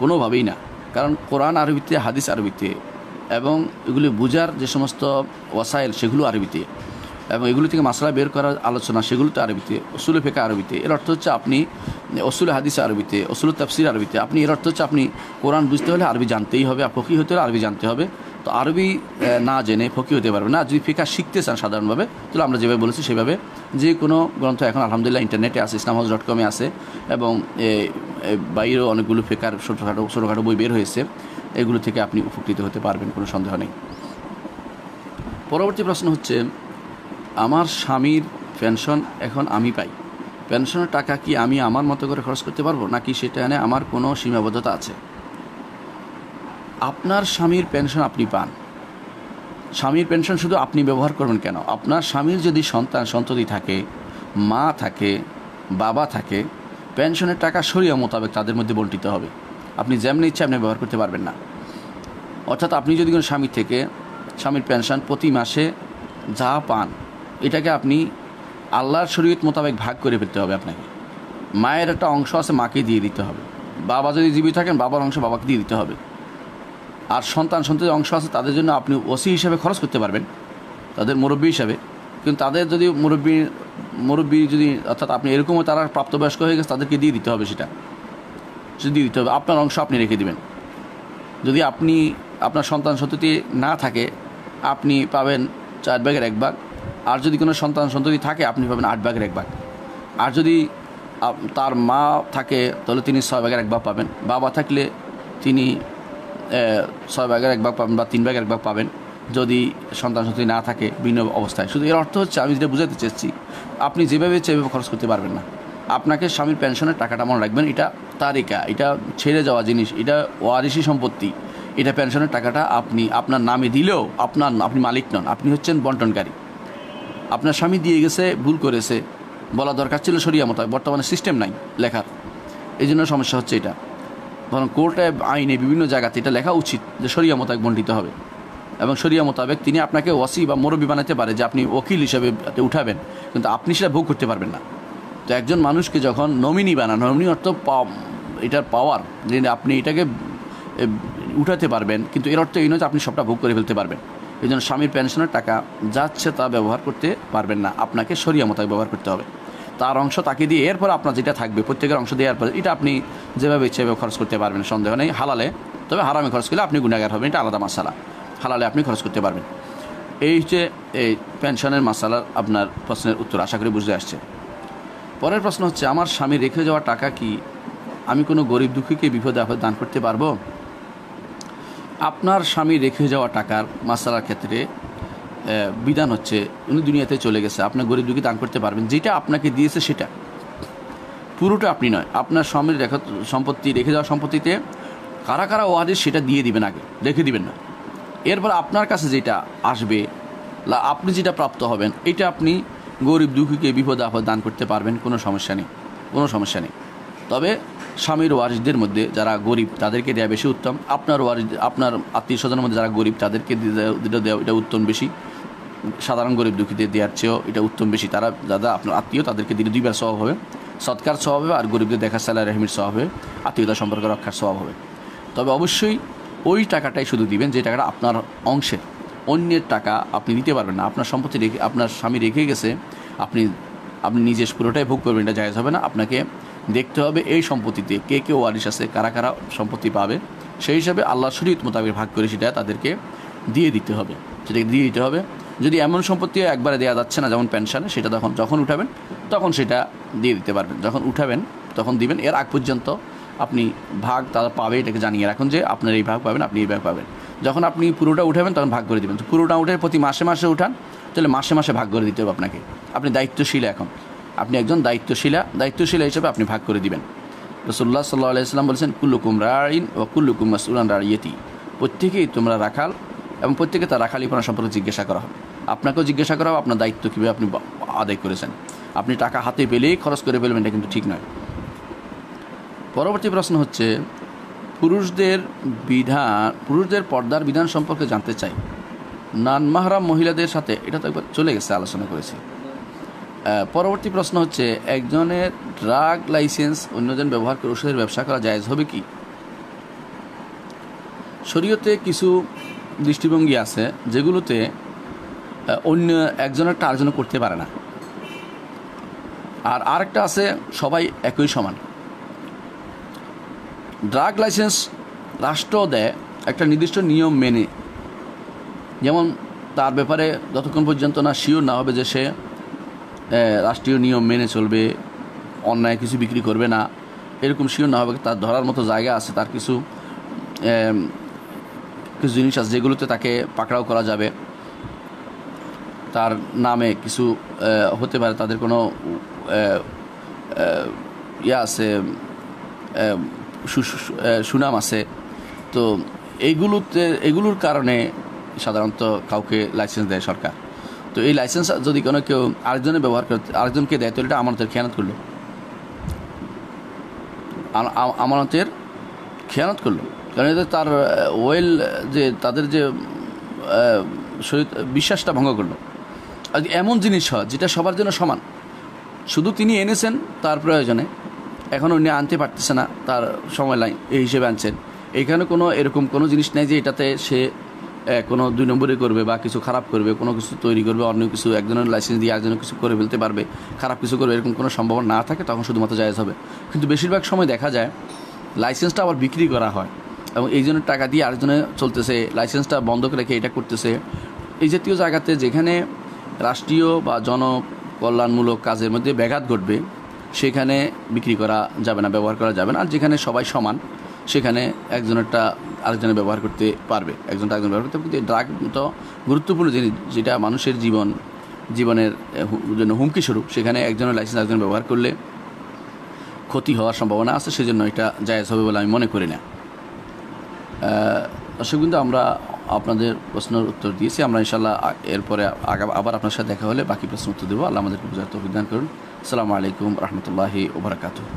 কোনোভাবেই না। কারণ কোরআন আরবিতে, হাদিস আরবিতে, এবং এগুলি বোঝার যে সমস্ত ওয়াসাইল সেগুলো আরবিতে, এবং এগুলি থেকে মাসলা বের করার আলোচনা সেগুলো তো আরবিতে, উসুলে ফিকহ আরবিতে। এর অর্থ হচ্ছে আপনি উসুলে হাদিস আরবিতে, উসুলে তাফসির আরবিতে। আপনি এর অর্থ হচ্ছে আপনি কোরআন বুঝতে হলে আরবি জানতেই হবে, আর ফকি হতে হলে আরবি জানতে হবে। তো আরবি না জেনে ফকি হতে পারবে না। যদি ফিকহ শিখতে চান সাধারণভাবে, তাহলে আমরা যেভাবে বলেছি সেভাবে যে কোনো গ্রন্থ এখন আলহামদুলিল্লাহ ইন্টারনেটে আছে, islamhouse.com আছে, এবং বাইরেও অনেকগুলো ফিকহার ছোটোখাটো বই বের হয়েছে, এগুলো থেকে আপনি উপকৃত হতে পারবেন, কোনো সন্দেহ নেই। পরবর্তী প্রশ্ন হচ্ছে, আমার স্বামীর পেনশন এখন আমি পাই, পেনশনের টাকা কি আমি আমার মতো করে খরচ করতে পারবো, নাকি সেটা এনে আমার কোনো সীমাবদ্ধতা আছে? আপনার স্বামীর পেনশন আপনি পান, স্বামীর পেনশন শুধু আপনি ব্যবহার করবেন কেন? আপনার স্বামীর যদি সন্ততি থাকে, মা থাকে, বাবা থাকে, পেনশনের টাকা শরিয়া মোতাবেক তাদের মধ্যে বণ্টিত হবে। আপনি যেমনি ইচ্ছা আপনি ব্যবহার করতে পারবেন না। অর্থাৎ আপনি যদি কোনো স্বামী থেকে স্বামীর পেনশন প্রতি মাসে যা পান, এটাকে আপনি আল্লাহর শরীয়ত মোতাবেক ভাগ করে ফেলতে হবে। আপনাকে মায়ের একটা অংশ আছে, মাকে দিয়ে দিতে হবে। বাবা যদি জীবিত থাকেন, বাবার অংশ বাবাকে দিয়ে দিতে হবে। আর সন্তানের অংশ আছে, তাদের জন্য আপনি ওসি হিসাবে খরচ করতে পারবেন, তাদের মুরব্বী হিসাবে। কিন্তু তাদের যদি মুরব্বী যদি, অর্থাৎ আপনি এরকমও তারা প্রাপ্তবয়স্ক হয়ে গেছে, তাদেরকে দিয়ে দিতে হবে, সেটা দিয়ে দিতে হবে। আপনার অংশ আপনি রেখে দেবেন। যদি আপনার সন্ততি না থাকে, আপনি পাবেন 4 ভাগের 1 ভাগ। আর যদি কোনো সন্ততি থাকে, আপনি পাবেন 8 ভাগের 1 ভাগ। আর যদি তার মা থাকে, তাহলে তিনি 6 ভাগের 1 ভাগ পাবেন। বাবা থাকলে তিনি 6 ভাগের 1 ভাগ পাবেন, বা 3 ভাগের 1 ভাগ পাবেন, যদি সন্ততি না থাকে ভিন্ন অবস্থায়। শুধু এর অর্থ হচ্ছে, আমি যেটা বুঝাতে চাচ্ছি, আপনি যেভাবে সেভাবে খরচ করতে পারবেন না। আপনাকে স্বামীর পেনশনের টাকাটা মনে রাখবেন, এটা তারিকা, এটা ছেড়ে যাওয়া জিনিস, এটা ওয়ারিশি সম্পত্তি। এটা পেনশনের টাকাটা আপনি আপনার নামে দিলেও আপনি মালিক নন, আপনি হচ্ছেন বন্টনকারী। আপনার স্বামী দিয়ে গেছে, ভুল করেছে, বলা দরকার ছিল শরিয়া মোতাবেক। বর্তমানে সিস্টেম নাই লেখার, এই জন্য সমস্যা হচ্ছে এটা। বরং কোর্টে, আইনে, বিভিন্ন জায়গাতে এটা লেখা উচিত যে শরিয়া মোতাবেক বণ্টিত হবে, এবং শরিয়া মোতাবেক তিনি আপনাকে ওয়াসি বা মুরব্বি বানাতে পারে, যে আপনি ওকিল হিসেবে উঠাবেন, কিন্তু আপনি সেটা ভোগ করতে পারবেন না। তো একজন মানুষকে যখন নমিনি বানান, নমিনি অর্থ এটার পাওয়ার, যে আপনি এটাকে উঠাতে পারবেন, কিন্তু এর অর্থ এই নয় যে আপনি সবটা ভোগ করে ফেলতে পারবেন। এই জন্য স্বামীর পেনশনের টাকা যাচ্ছে তা ব্যবহার করতে পারবেন না, আপনাকে শরিয়া মোতাবেক ব্যবহার করতে হবে। তার অংশ তাকে দিয়ে, এরপর আপনার যেটা থাকবে প্রত্যেকের অংশ দেওয়ার পর, এটা আপনি যেভাবে ইচ্ছে খরচ করতে পারবেন, সন্দেহ নেই। হালালে, তবে হারামে খরচ করলে আপনি গুনাহগার হবেন, এটা আলাদা মাসালা। হালালে আপনি খরচ করতে পারবেন। এই হচ্ছে এই পেনশনের মাসালার আপনার প্রশ্নের উত্তর, আশা করি বুঝতে আসছে। পরের প্রশ্ন হচ্ছে, আমার স্বামী রেখে যাওয়া টাকা কি আমি কোনো গরিব দুঃখীকে বিপদে আপদে দান করতে পারবো? আপনার স্বামী রেখে যাওয়া টাকার মাসালার ক্ষেত্রে বিধান হচ্ছে উনি দুনিয়াতে চলে গেছে, আপনার গরিব দুঃখী দান করতে পারবেন, যেটা আপনাকে দিয়েছে সেটা, পুরোটা আপনি নয়। আপনার স্বামীর রেখে যাওয়া সম্পত্তিতে কারা কারা ওয়ারিস সেটা দিয়ে দিবেন, আগে রেখে দিবেন না। এরপর আপনার কাছে যেটা আসবে, আপনি যেটা প্রাপ্ত হবেন, এটা আপনি গরিব দুঃখীকে বিপদে আপদ দান করতে পারবেন, কোনো সমস্যা নেই। তবে স্বামীর ওয়ারিসদের মধ্যে যারা গরিব তাদেরকে দেওয়া বেশি উত্তম। আপনার আত্মীয় স্বজনের মধ্যে যারা গরিব তাদেরকে দেওয়া এটা উত্তম বেশি। সাধারণ গরিব দুঃখীদের দেওয়ার চেয়েও এটা উত্তম বেশি। তারা যারা আপনার আত্মীয় তাদেরকে দিলে 2 বার স্বভাব হবে, সৎকার স্বভাব হবে, আর গরিবদের দেখা সালা রহমির স্বভাব হবে, আত্মীয়তা সম্পর্ক রক্ষার স্বভাব হবে। তবে অবশ্যই ওই টাকাটাই শুধু দিবেন যে টাকাটা আপনার অংশের। অন্যের টাকা আপনি দিতে পারবেন না। আপনার সম্পত্তি আপনার স্বামী রেখে গেছে, আপনি নিজে পুরোটাই ভোগ করবেন, এটা জায়েজ হবে না। আপনাকে দেখতে হবে এই সম্পত্তিতে কে কে ওয়ারিশ আছে, কারা কারা সম্পত্তি পাবে, সেই হিসাবে আল্লাহর শরীয়ত মোতাবেক ভাগ করে সেটা তাদেরকে দিয়ে দিতে হবে। যদি এমন সম্পত্তি একবারে দেওয়া যাচ্ছে না, যেমন পেনশনে, সেটা যখন উঠাবেন তখন সেটা দিয়ে দিতে পারবেন। যখন উঠাবেন তখন দিবেন। এর আগ পর্যন্ত আপনি ভাগ তারা পাবে এটাকে জানিয়ে রাখুন যে আপনার এই ভাগ পাবেন, আপনি এই ভাগ পাবেন। যখন আপনি পুরোটা উঠাবেন তখন ভাগ করে দেবেন। পুরোটা উঠে প্রতি মাসে মাসে উঠান, তাহলে মাসে মাসে ভাগ করে দিতে হবে আপনাকে। আপনি দায়িত্বশীল, এখন আপনি একজন দায়িত্বশীলা হিসেবে আপনি ভাগ করে দিবেন। রাসূলুল্লাহ সাল্লাল্লাহু আলাইহি ওয়াসাল্লাম বলেছেন, কুল্লুকুম রাঈন ওয়া কুল্লুকুম মাসউলুন আন রাইয়াতি। প্রত্যেকেই তোমরা রাখাল এবং প্রত্যেকে তার রাখালিপনা সম্পর্কে জিজ্ঞাসা করা হবে। আপনাকেও জিজ্ঞাসা করা হবে আপনার দায়িত্ব কীভাবে আপনি আদায় করেছেন। আপনি টাকা হাতে পেলেই খরচ করে ফেলবেন, এটা কিন্তু ঠিক নয়। পরবর্তী প্রশ্ন হচ্ছে, পুরুষদের পর্দার বিধান সম্পর্কে জানতে চাই। নান মাহরাম মহিলাদের সাথে, এটা তো একবার চলে গেছে, আলোচনা করেছি। পরবর্তী প্রশ্ন হচ্ছে, একজনের ড্রাগ লাইসেন্স অন্যজন ব্যবহার করে ওষুধের ব্যবসা করা জায়েজ হবে কি? শরীয়তে কিছু দৃষ্টিভঙ্গি আছে যেগুলোতে অন্য একজনেরটা আরেকজন করতে পারে না, আর আরেকটা আছে সবাই একই সমান। ড্রাগ লাইসেন্স রাষ্ট্র দেয় একটা নির্দিষ্ট নিয়ম মেনে, যেমন তার ব্যাপারে যতক্ষণ পর্যন্ত না শিওর না হবে যে সে রাষ্ট্রীয় নিয়ম মেনে চলবে, অন্যায় কিছু বিক্রি করবে না, এরকম শিওর না হবে, তার ধরার মতো জায়গা আছে, তার কিছু জিনিস আছে যেগুলোতে তাকে পাকড়াও করা যাবে, তার নামে কিছু হতে পারে, তাদের কোনো আছে, সুনাম আছে। তো এগুলোর কারণে সাধারণত কাউকে লাইসেন্স দেয় সরকার। তো এই লাইসেন্স যদি কেউ আরেকজনের ব্যবহার করে আরেকজনকে দেয়, তাহলে এটা আমানতের খেয়ানত করলো, কারণ এতে তার যে তাদের যে বিশ্বাসটা ভঙ্গ করলো। আর এমন জিনিস হয় যেটা সবার জন্য সমান, শুধু তিনি এনেছেন তার প্রয়োজনে, এখন উনি আনতে পারতেছে না, তার সময় নাই, এই হিসেবে আনছেন। এখানে এরকম কোনো জিনিস নেই যে এটাতে সে কোনো 2 নম্বরে করবে বা কিছু খারাপ করবে, কোনো কিছু তৈরি করবে, অন্য কিছু একজনের লাইসেন্স দিয়ে আরেকজনের কিছু করে ফেলতে পারবে, খারাপ কিছু করবে, এরকম কোনো সম্ভাবনা না থাকে, তখন শুধুমাত্র জায়েজ হবে। কিন্তু বেশিরভাগ সময় দেখা যায় লাইসেন্সটা আবার বিক্রি করা হয় এবং এই জন্য টাকা দিয়ে আরেকজনে চলতেছে, লাইসেন্সটা বন্ধ করে রেখে এটা করতেছে। এই জাতীয় জায়গাতে যেখানে রাষ্ট্রীয় বা জনকল্যাণমূলক কাজের মধ্যে ব্যাঘাত ঘটবে, সেখানে বিক্রি করা যাবে না, ব্যবহার করা যাবে না। আর যেখানে সবাই সমান, সেখানে একজনেরটা আরেকজনে ব্যবহার করতে পারবে, একজনটা আরেকজন ব্যবহার করতে পারবে। কিন্তু ড্রাগ তো গুরুত্বপূর্ণ জিনিস, যেটা মানুষের জীবনের জন্য হুমকি স্বরূপ, সেখানে একজনের লাইসেন্স আরেকজন ব্যবহার করলে ক্ষতি হওয়ার সম্ভাবনা আছে, সেজন্য এটা জায়েজ হবে বলে আমি মনে করি না। দর্শক কিন্তু আমরা আপনাদের প্রশ্নের উত্তর দিয়েছি। আমরা ইনশাআল্লাহ এরপরে আবার আপনার সাথে দেখা হলে বাকি প্রশ্ন উত্তর দেবো। আল্লাহ আমাদেরকে বুঝার তৌফিক দান করুন। আসসালামু আলাইকুম রহমতুল্লাহি ওয়া বারাকাতুহু।